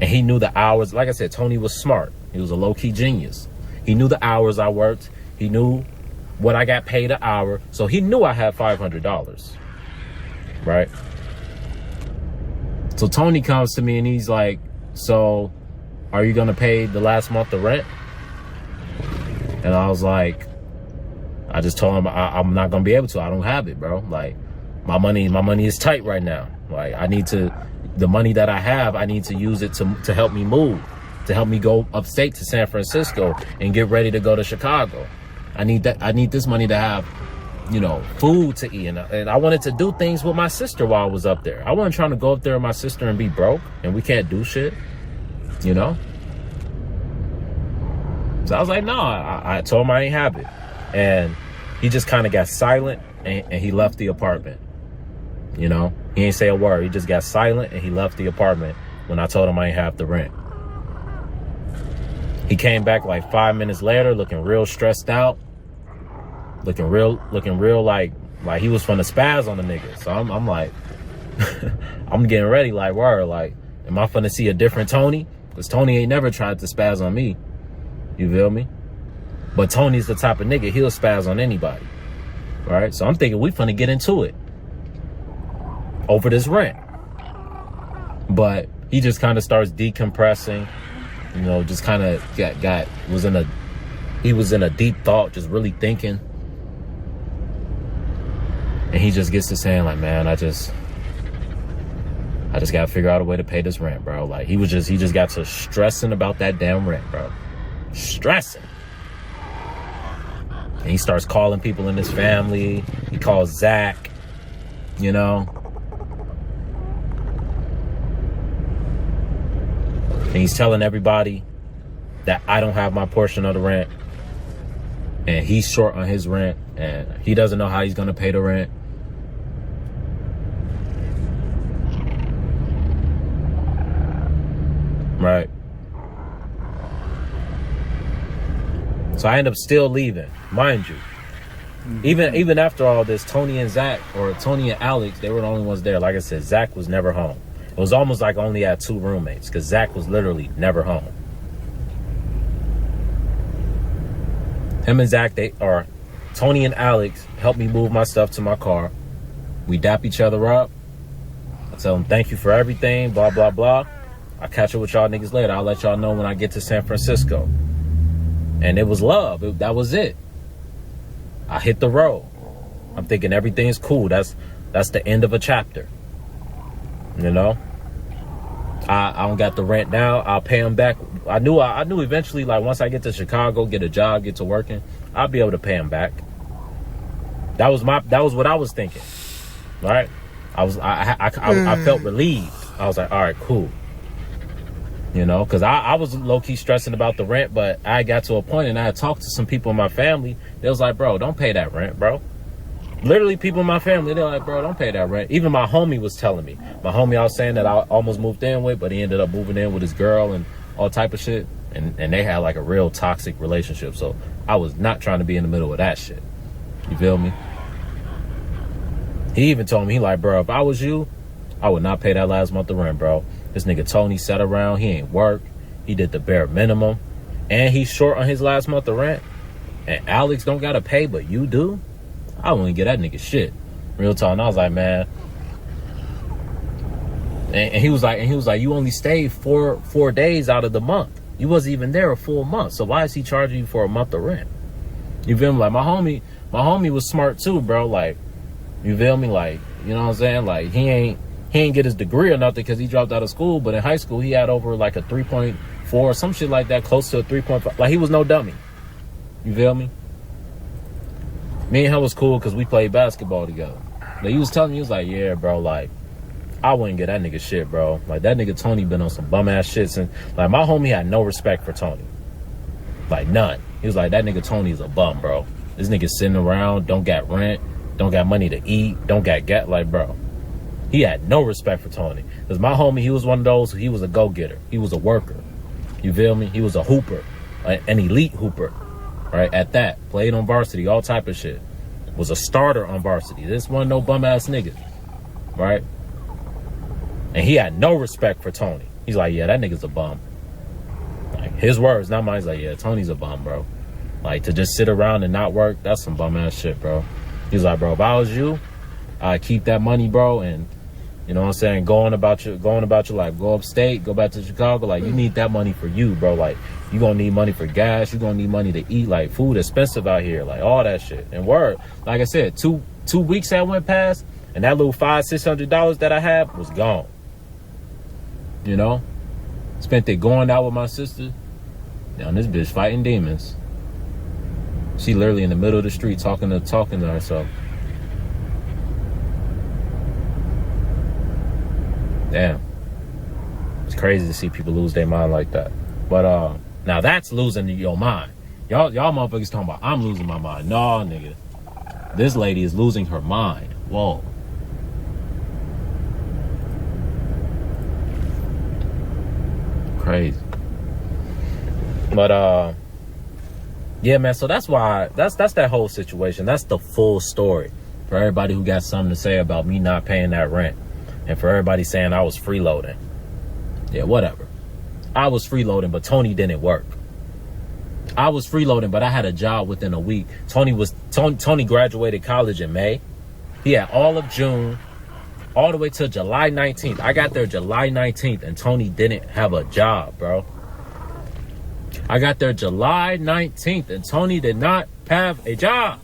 And he knew the hours. Like I said, Tony was smart. He was a low-key genius. He knew the hours I worked. He knew what I got paid an hour. So he knew I had $500, right? So Tony comes to me and he's like, so are you going to pay the last month of rent? And I was like, I just told him I'm not going to be able to. I don't have it, bro. Like, my money is tight right now. Like, the money that I have, I need to use it to help me move, to help me go upstate to San Francisco and get ready to go to Chicago. I need this money to have, you know, food to eat. And I wanted to do things with my sister while I was up there. I wasn't trying to go up there with my sister and be broke and we can't do shit, you know? So I was like, no, I told him I ain't have it. And he just kind of got silent and he left the apartment. You know, he ain't say a word. He just got silent and he left the apartment when I told him I ain't have the rent. He came back like 5 minutes later looking real stressed out. Looking real like he was finna spaz on the nigga. So I'm like, I'm getting ready like, word, like, am I finna see a different Tony? Because Tony ain't never tried to spaz on me. You feel me? But Tony's the type of nigga, he'll spaz on anybody. Right? So I'm thinking we finna get into it over this rent. But he just kind of starts decompressing, you know, just kind of he was in a deep thought, just really thinking. And he just gets to saying like, man, I just gotta figure out a way to pay this rent, bro. Like he just got to stressing about that damn rent, bro. Stressing. And he starts calling people in his family. He calls Zach, you know. And he's telling everybody that I don't have my portion of the rent. And he's short on his rent. And he doesn't know how he's going to pay the rent. Right. So I end up still leaving, mind you. Even after all this, Tony and Alex, they were the only ones there. Like I said, Zach was never home. It was almost like I only had 2 roommates because Zach was literally never home. Him and Zach, Tony and Alex helped me move my stuff to my car. We dap each other up. I tell them thank you for everything, blah, blah, blah. I'll catch up with y'all niggas later. I'll let y'all know when I get to San Francisco. And it was love. That was it. I hit the road. I'm thinking everything's cool. That's the end of a chapter. You know? I don't got the rent now. I'll pay him back. I knew eventually, like once I get to Chicago, get a job, get to working, I'll be able to pay him back. That was what I was thinking. Right? I felt relieved. I was like, all right, cool. You know, because I was low-key stressing about the rent, but I got to a point and I had talked to some people in my family. They was like, bro, don't pay that rent, bro. Literally, people in my family, they're like, bro, don't pay that rent. Even my homie was telling me. My homie I was saying that I almost moved in with, but he ended up moving in with his girl and all type of shit. And they had like a real toxic relationship. So I was not trying to be in the middle of that shit. You feel me? He even told me, he like, bro, if I was you, I would not pay that last month of rent, bro. This nigga Tony sat around. He ain't work. He did the bare minimum. And he's short on his last month of rent. And Alex don't got to pay, but you do? I wouldn't get that nigga shit. Real talk. And I was like, man. And he was like, you only stayed four days out of the month. You wasn't even there a full month. So why is he charging you for a month of rent? You feel me? Like my homie was smart too, bro. Like, you feel me? Like, you know what I'm saying? Like he ain't get his degree or nothing because he dropped out of school, but in high school he had over like a 3.4 or some shit like that, close to a 3.5. Like he was no dummy. You feel me? Me and him was cool because we played basketball together. But he was telling me, he was like, yeah, bro, like, I wouldn't get that nigga shit, bro. Like, that nigga Tony been on some bum-ass shit since, like, my homie had no respect for Tony. Like, none. He was like, that nigga Tony is a bum, bro. This nigga sitting around, don't got rent, don't got money to eat, don't got, like, bro. He had no respect for Tony. Because my homie, he was one of those, he was a go-getter. He was a worker. You feel me? He was a hooper. An elite hooper. Right? At that. Played on varsity, all type of shit. Was a starter on varsity. This wasn't no bum-ass nigga. Right? And he had no respect for Tony. He's like, yeah, that nigga's a bum. Like, his words, not mine. He's like, yeah, Tony's a bum, bro. Like, to just sit around and not work, that's some bum-ass shit, bro. He's like, bro, if I was you, I'd keep that money, bro, and you know what I'm saying, going about your life. Go upstate, go back to Chicago. Like, you need that money for you, bro. Like, you gonna need money for gas. You gonna need money to eat. Like, food expensive out here. Like, all that shit. And word, like I said, two weeks that went past, and that little $500-600 that I had was gone. You know? Spent it going out with my sister. Now, this bitch fighting demons. She literally in the middle of the street talking to herself. Damn. It's crazy to see people lose their mind like that. But now that's losing your mind. Y'all motherfuckers talking about I'm losing my mind. No, nigga. This lady is losing her mind. Whoa. Crazy. But yeah, man, so that's why that's that whole situation. That's the full story for everybody who got something to say about me not paying that rent, and for everybody saying I was freeloading. Yeah, whatever. I was freeloading, but Tony didn't work. I was freeloading, but I had a job within a week. Tony graduated college in May. He had all of June, all the way till July 19th. I got there July 19th, and Tony didn't have a job, bro. I got there July 19th, and Tony did not have a job.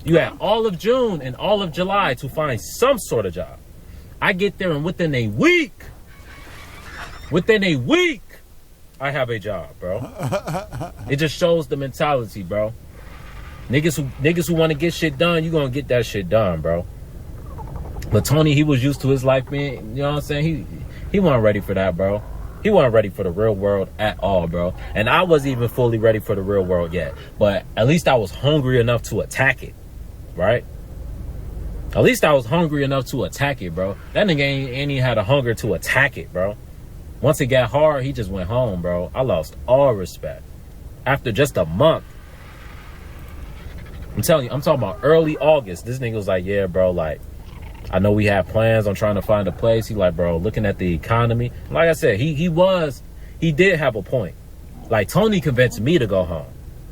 You had all of June and all of July to find some sort of job. I get there, and within a week, I have a job, bro. It just shows the mentality, bro. Niggas who want to get shit done, you gonna get that shit done, bro. But Tony, he was used to his life being, you know what I'm saying? He wasn't ready for that, bro. He wasn't ready for the real world at all, bro. And I wasn't even fully ready for the real world yet. But at least I was hungry enough to attack it, right? At least I was hungry enough to attack it, bro. That nigga ain't even had a hunger to attack it, bro. Once it got hard, he just went home, bro. I lost all respect. After just a month. I'm telling you, I'm talking about early August. This nigga was like, yeah, bro, like, I know we have plans on trying to find a place. He like, bro, looking at the economy. Like I said, he did have a point. Like, Tony convinced me to go home.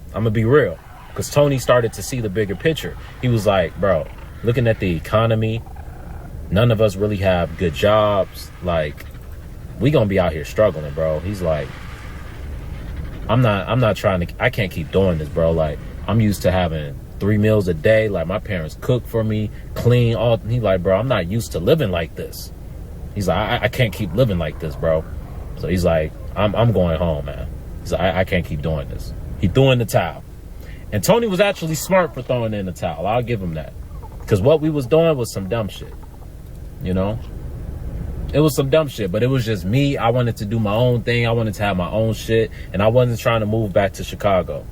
I'm gonna be real. Because Tony started to see the bigger picture. He was like, bro, looking at the economy, none of us really have good jobs. Like, we gonna be out here struggling, bro. He's like, I'm not trying to, I can't keep doing this, bro. Like, I'm used to having 3 meals a day. Like, my parents cook for me, clean, all. He like, bro, I'm not used to living like this. He's like, I can't keep living like this, bro. So he's like, I'm going home, man. He's like, I can't keep doing this. He threw in the towel. And Tony was actually smart for throwing in the towel. I'll give him that. Because what we was doing was some dumb shit. You know? It was some dumb shit, but it was just me. I wanted to do my own thing. I wanted to have my own shit. And I wasn't trying to move back to Chicago.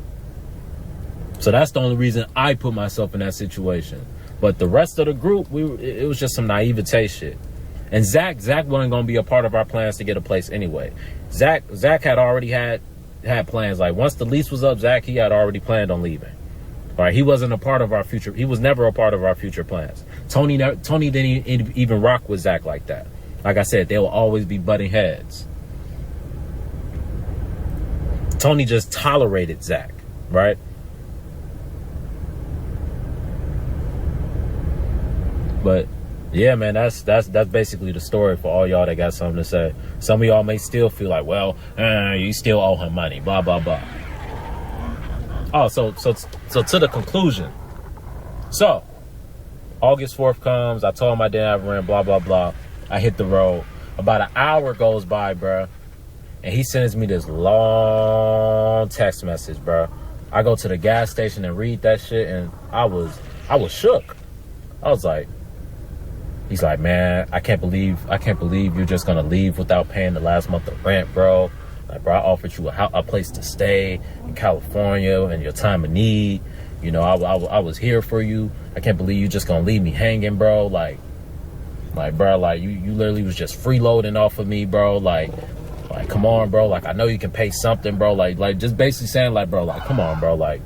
So that's the only reason I put myself in that situation. But the rest of the group, it was just some naivete shit. And Zach wasn't going to be a part of our plans to get a place anyway. Zach had already had plans. Like, once the lease was up, Zach, he had already planned on leaving. All right, he wasn't a part of our future. He was never a part of our future plans. Tony didn't even rock with Zach like that. Like I said, they will always be butting heads. Tony just tolerated Zach, right? But yeah, man, that's basically the story for all y'all that got something to say. Some of y'all may still feel like, well, you still owe him money, blah blah blah. Oh, so to the conclusion. So August 4th comes. I told him I didn't have rent, blah blah blah. I hit the road. About an hour goes by, bruh, and he sends me this long text message, bruh. I go to the gas station and read that shit, and I was shook. I was like, he's like, man, I can't believe you're just gonna leave without paying the last month of rent, bro. Like, bro, I offered you a place to stay in California in your time of need. You know, I was here for you. I can't believe you just gonna leave me hanging, bro. Like, bro, like, you literally was just freeloading off of me, bro. Like, come on, bro. Like, I know you can pay something, bro. Like, just basically saying, like, bro, like, come on, bro. Like,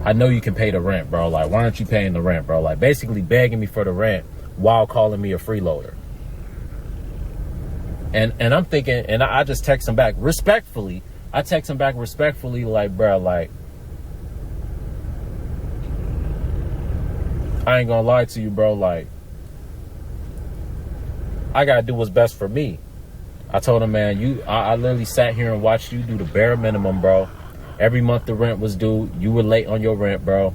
I know you can pay the rent, bro. Like, why aren't you paying the rent, bro? Like, basically begging me for the rent while calling me a freeloader. And I'm thinking, and I just text him back respectfully. Like, bro, like, I ain't gonna lie to you, bro. Like, I gotta do what's best for me. I told him, man, I literally sat here and watched you do the bare minimum, bro. Every month the rent was due. You were late on your rent, bro.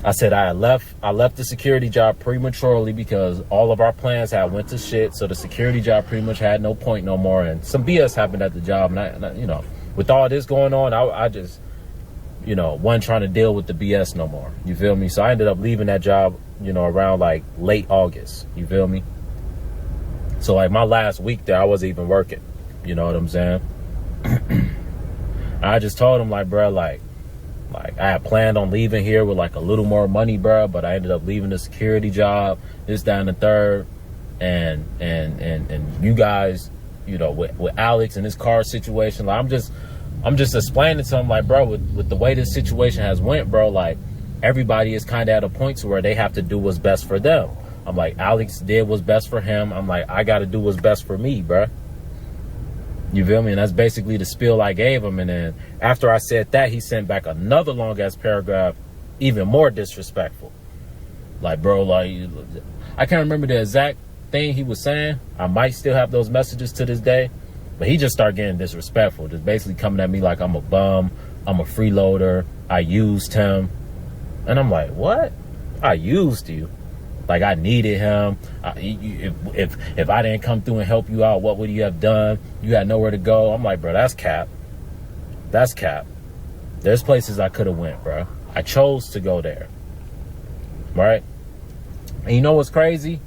I said I left the security job prematurely because all of our plans had went to shit. So the security job pretty much had no point no more. And some BS happened at the job. And I, you know, with all this going on, wasn't trying to deal with the BS no more. You feel me? So I ended up leaving that job, around like late August. You feel me? So like my last week there, I wasn't even working. You know what I'm saying? I just told him like, bro, like I had planned on leaving here with like a little more money, bro, but I ended up leaving the security job, this, that, and the third. And you guys, with Alex and his car situation, like I'm just explaining to him like, bro, with the way this situation has went, bro, like everybody is kind of at a point to where they have to do what's best for them. I'm like, Alex did what's best for him. I'm like, I got to do what's best for me, bro. You feel me? And that's basically the spiel I gave him. And then after I said that, he sent back another long ass paragraph, even more disrespectful. Like, bro, like, I can't remember the exact thing he was saying. I might still have those messages to this day, but he just started getting disrespectful, just basically coming at me like I'm a bum, I'm a freeloader, I used him. And I'm like, what? I used you? Like I needed him. If I didn't come through and help you out, what would you have done? You had nowhere to go. I'm like, bro, that's cap. That's cap. There's places I could have went, bro. I chose to go there. Right? And you know what's crazy?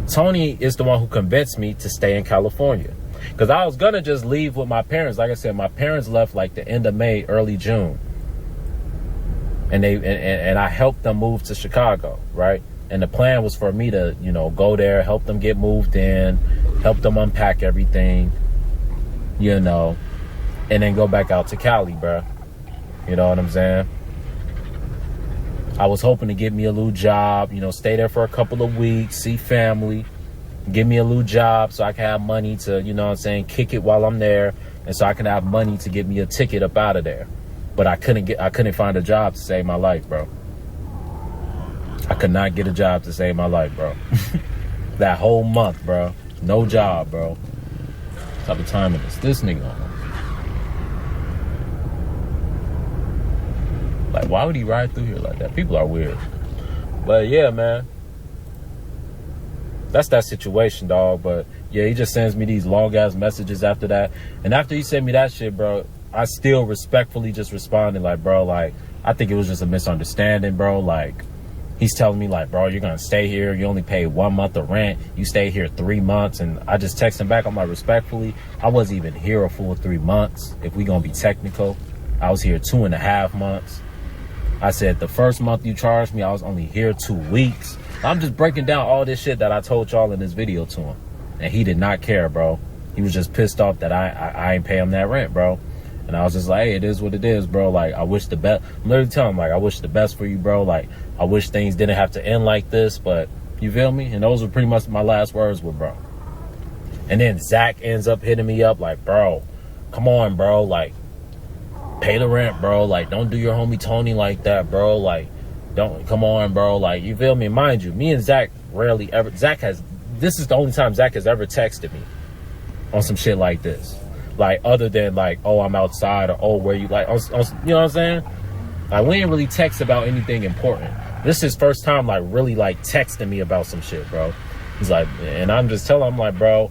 Tony is the one who convinced me to stay in California. Because I was going to just leave with my parents. Like I said, my parents left like the end of May, early June. And I helped them move to Chicago, right? And the plan was for me to, go there, help them get moved in, help them unpack everything, and then go back out to Cali, bro. You know what I'm saying? I was hoping to get me a little job, stay there for a couple of weeks, see family, give me a little job so I can have money to, kick it while I'm there, and so I can have money to get me a ticket up out of there. But I couldn't find a job to save my life, bro. I could not get a job to save my life, bro. That whole month, bro. No job, bro. What type of timing is this nigga on? Like, why would he ride through here like that? People are weird. But yeah, man. That's that situation, dog. But yeah, he just sends me these long ass messages after that. And after he sent me that shit, bro, I still respectfully just responded like, bro, like, I think it was just a misunderstanding, bro. Like, he's telling me like, bro, you're going to stay here. You only pay 1 month of rent. You stay here 3 months. And I just text him back. I'm like, respectfully, I wasn't even here a full 3 months. If we going to be technical, I was here 2.5 months. I said, the first month you charged me, I was only here 2 weeks. I'm just breaking down all this shit that I told y'all in this video to him. And he did not care, bro. He was just pissed off that I ain't pay him that rent, bro. And I was just like, hey, it is what it is, bro. Like, I wish the best. I'm literally telling him, like, I wish the best for you, bro. Like, I wish things didn't have to end like this, but you feel me? And those were pretty much my last words with bro. And then Zach ends up hitting me up like, bro, come on, bro. Like, pay the rent, bro. Like, don't do your homie Tony like that, bro. Like, don't, come on, bro. Like, you feel me? Mind you, me and Zach rarely ever, this is the only time Zach has ever texted me on some shit like this. Like, other than like, oh, I'm outside, or oh, where you, like, you know what I'm saying? Like, we ain't really text about anything important. This is his first time, like, really, like, texting me about some shit, bro. He's like, and I'm just telling him, like, bro,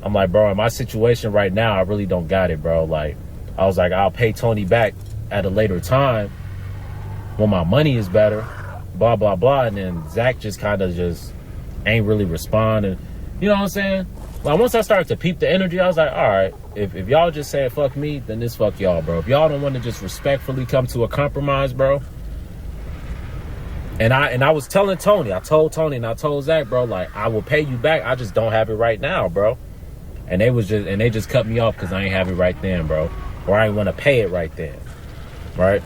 in my situation right now, I really don't got it, bro. Like, I was like, I'll pay Tony back at a later time when my money is better, blah, blah, blah. And then Zach just kind of just ain't really responding. You know what I'm saying? Like, once I started to peep the energy, I was like, all right, if y'all just saying fuck me, then this fuck y'all, bro. If y'all don't want to just respectfully come to a compromise, bro. And I was telling Tony, I told Tony and I told Zach, bro, like, I will pay you back. I just don't have it right now, bro. And they just cut me off because I ain't have it right then, bro. Or I ain't want to pay it right then. Right?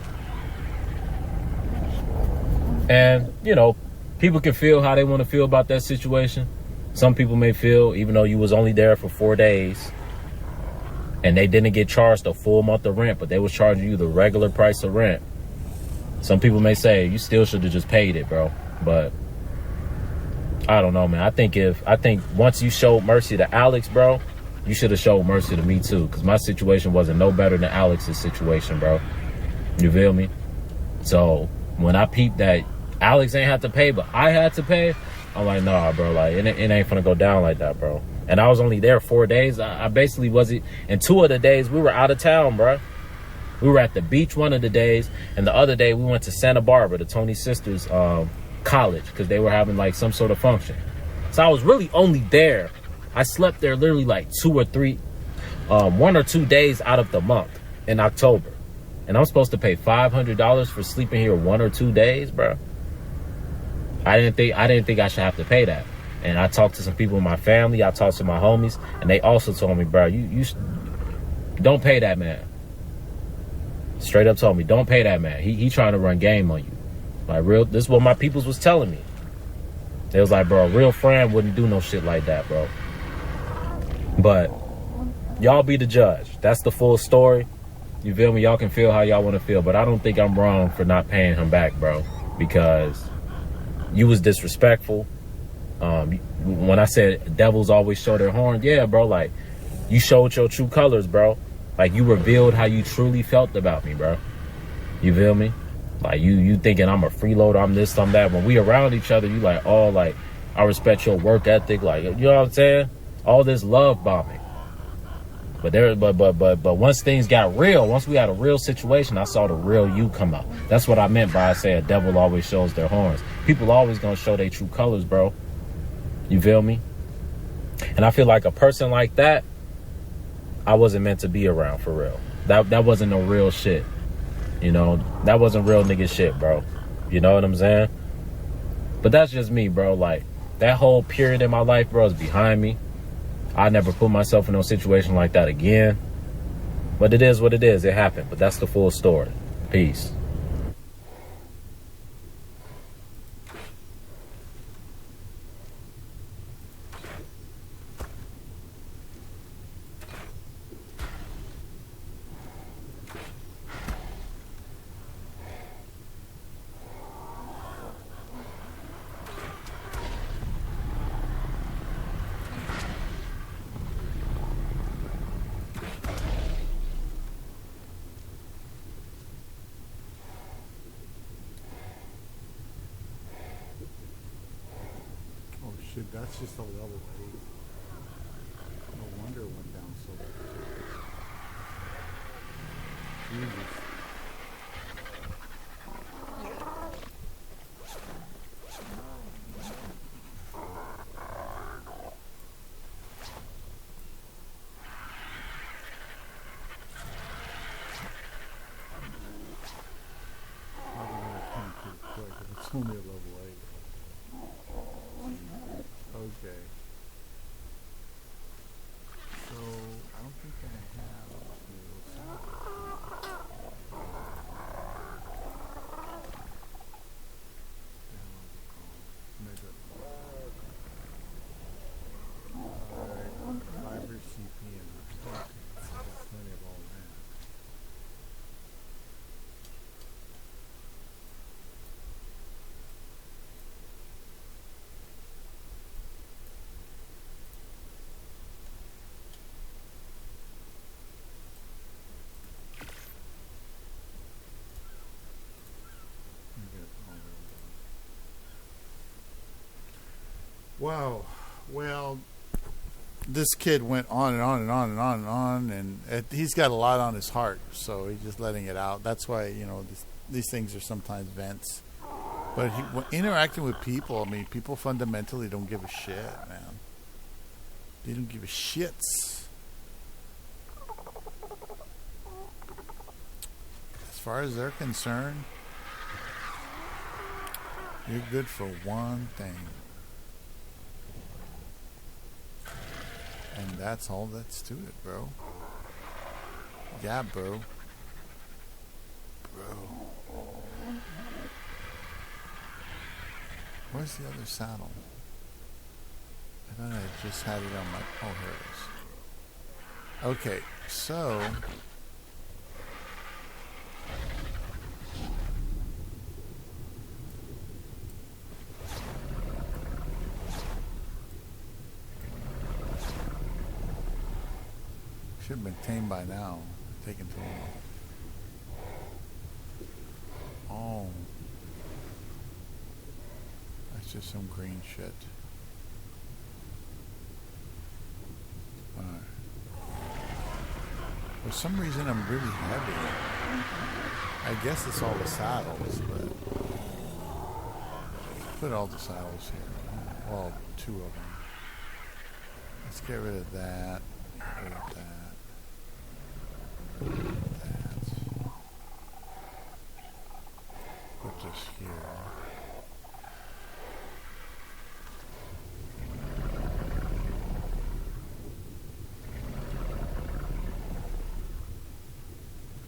And, people can feel how they want to feel about that situation. Some people may feel, even though you was only there for 4 days and they didn't get charged a full month of rent, but they was charging you the regular price of rent. Some people may say you still should have just paid it, bro. But I don't know, man. I think once you showed mercy to Alex, bro, you should have showed mercy to me too. Because my situation wasn't no better than Alex's situation, bro. You feel me? So when I peeped that Alex ain't had to pay, but I had to pay, I'm like, nah, bro, like, it ain't finna go down like that, bro. And I was only there 4 days. I basically wasn't, and 2 of the days we were out of town, bro. We were at the beach one of the days, and the other day we went to Santa Barbara, to Tony's sister's college, because they were having like some sort of function. So I was really only there. I slept there literally like 1 or 2 days out of the month in October. And I'm supposed to pay $500 for sleeping here 1 or 2 days, bro. I didn't think I should have to pay that. And I talked to some people in my family. I talked to my homies, and they also told me, bro, you don't pay that man. Straight up told me, don't pay that man. He trying to run game on you. Like, this is what my peoples was telling me. They was like, bro, a real friend wouldn't do no shit like that, bro. But y'all be the judge. That's the full story. You feel me? Y'all can feel how y'all want to feel. But I don't think I'm wrong for not paying him back, bro. Because you was disrespectful. When I said devils always show their horn, yeah, bro, like, you showed your true colors, bro. Like, you revealed how you truly felt about me, bro. You feel me? Like, you thinking I'm a freeloader, I'm this, I'm that. When we around each other, you like, oh, like, I respect your work ethic. Like, you know what I'm saying? All this love bombing. But once things got real, once we had a real situation, I saw the real you come out. That's what I meant by I say a devil always shows their horns. People always gonna show their true colors, bro. You feel me? And I feel like a person like that, I wasn't meant to be around for real. That wasn't no real shit. You know, that wasn't real nigga shit, bro. You know what I'm saying? But that's just me, bro. Like, that whole period in my life, bro, is behind me. I never put myself in no situation like that again. But it is what it is. It happened. But that's the full story. Peace. Shit, that's just a level 8. No wonder it went down so bad. Jesus. It's only a level 8. Okay. So, I don't think I have Alright, fiber CPM. I got plenty of all that. Wow. Well, this kid went on and on and on and on and on, and he's got a lot on his heart, so he's just letting it out. That's why, you know, these things are sometimes vents. But interacting with people, I mean, people fundamentally don't give a shit, man. They don't give a shits. As far as they're concerned, you're good for one thing. And that's all that's to it, bro. Yeah, bro. Where's the other saddle? I thought I just had it on my... Oh, here it is. Okay, so... should have been tamed by now. Taking too long. Oh. That's just some green shit. Alright. For some reason I'm really heavy. I guess it's all the saddles, but put all the saddles here. Well, 2 of them. Let's get rid of that. Get rid of that. Get rid of that. Put this here.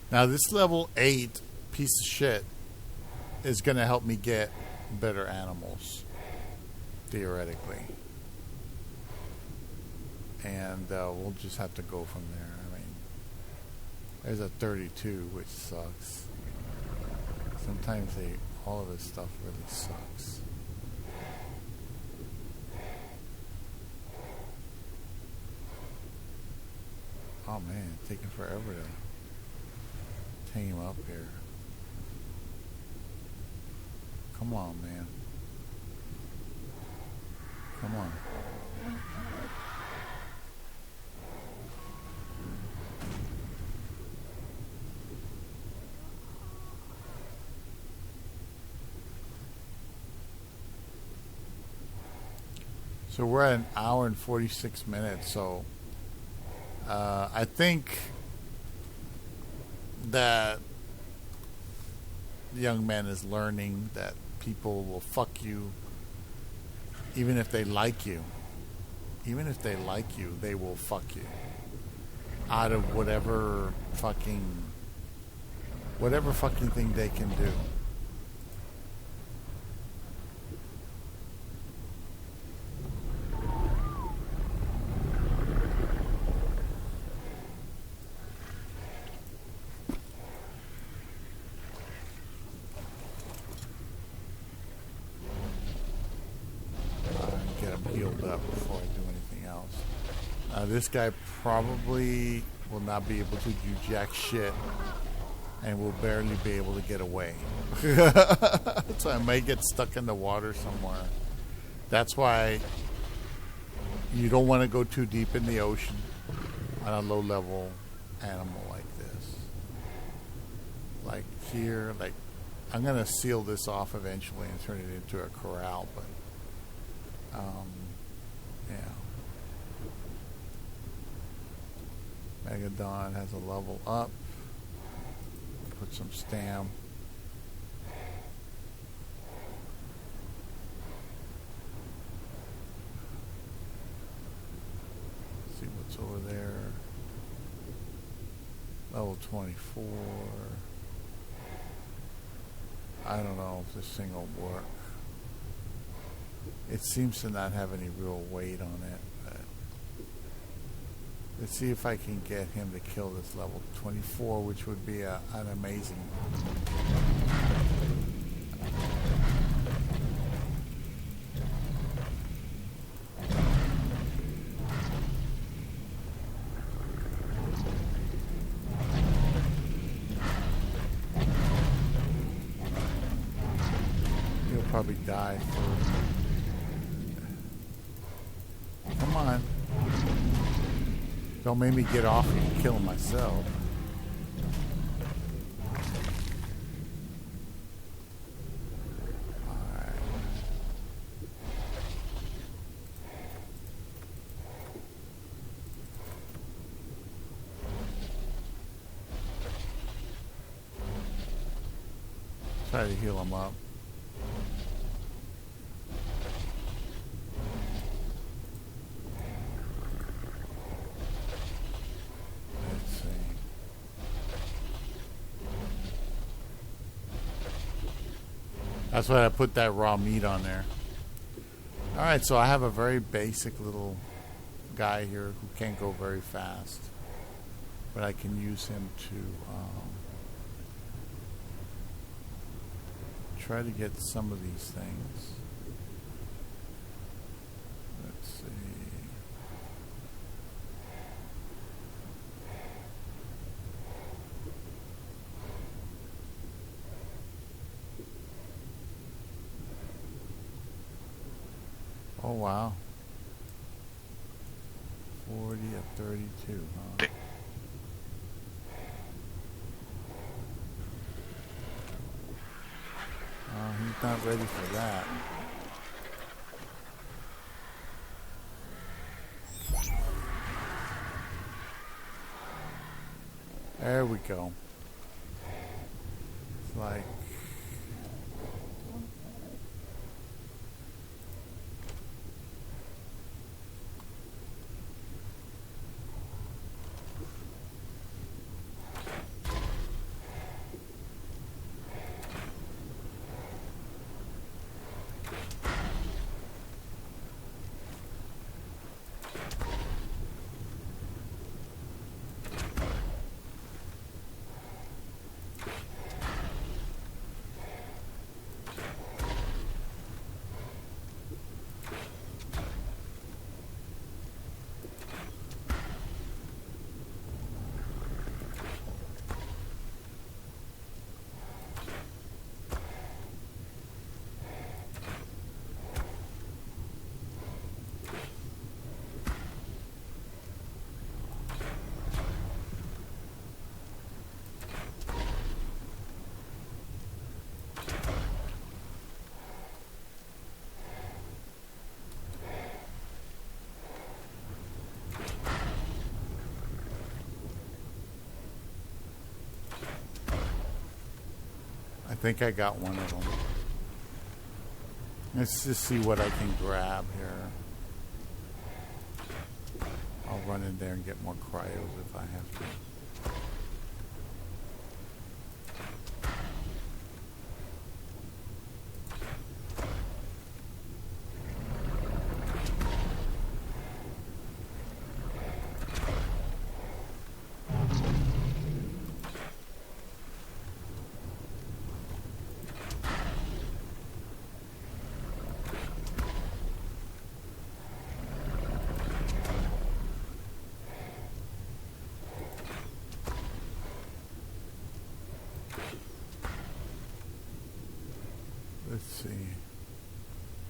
Now this level 8 piece of shit is going to help me get better animals, theoretically. And we'll just have to go from there. I mean, there's a 32, which sucks. Sometimes all of this stuff really sucks. Oh man, it's taking forever to hang him up here. Come on, man. Come on. So we're at 1 hour and 46 minutes, so I think that the young man is learning that people will fuck you even if they like you. Even if they like you, they will fuck you out of whatever fucking thing they can do. This guy probably will not be able to do jack shit and will barely be able to get away. So I might get stuck in the water somewhere. That's why you don't want to go too deep in the ocean on a low level animal like this. Like here, like I'm going to seal this off eventually and turn it into a corral, but yeah. Megadon has a level up. Put some stam. See what's over there. Level 24. I don't know if this thing will work. It seems to not have any real weight on it. Let's see if I can get him to kill this level 24, which would be an amazing. He'll probably die. Come on. Don't make me get off and kill myself. Alright. Try to heal him up. That's why I put that raw meat on there. Alright, so I have a very basic little guy here who can't go very fast. But I can use him to try to get some of these things. Let's see. Oh wow. 40 of 32, huh? he's not ready for that. There we go. It's like... I think I got one of them. Let's just see what I can grab here. I'll run in there and get more cryos if I have to. Let's see.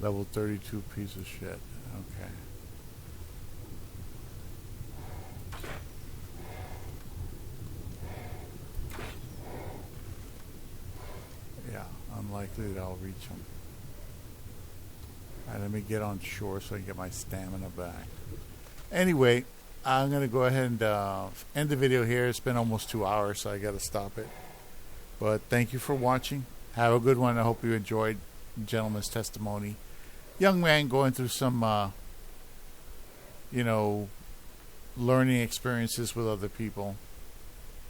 Level 32 piece of shit. Okay. Yeah, unlikely that I'll reach them. Alright, let me get on shore so I can get my stamina back. Anyway, I'm going to go ahead and end the video here. It's been almost 2 hours, so I got to stop it. But thank you for watching. Have a good one. I hope you enjoyed the gentleman's testimony. Young man going through some, you know, learning experiences with other people.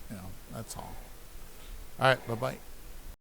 You know, that's all. All right, bye-bye.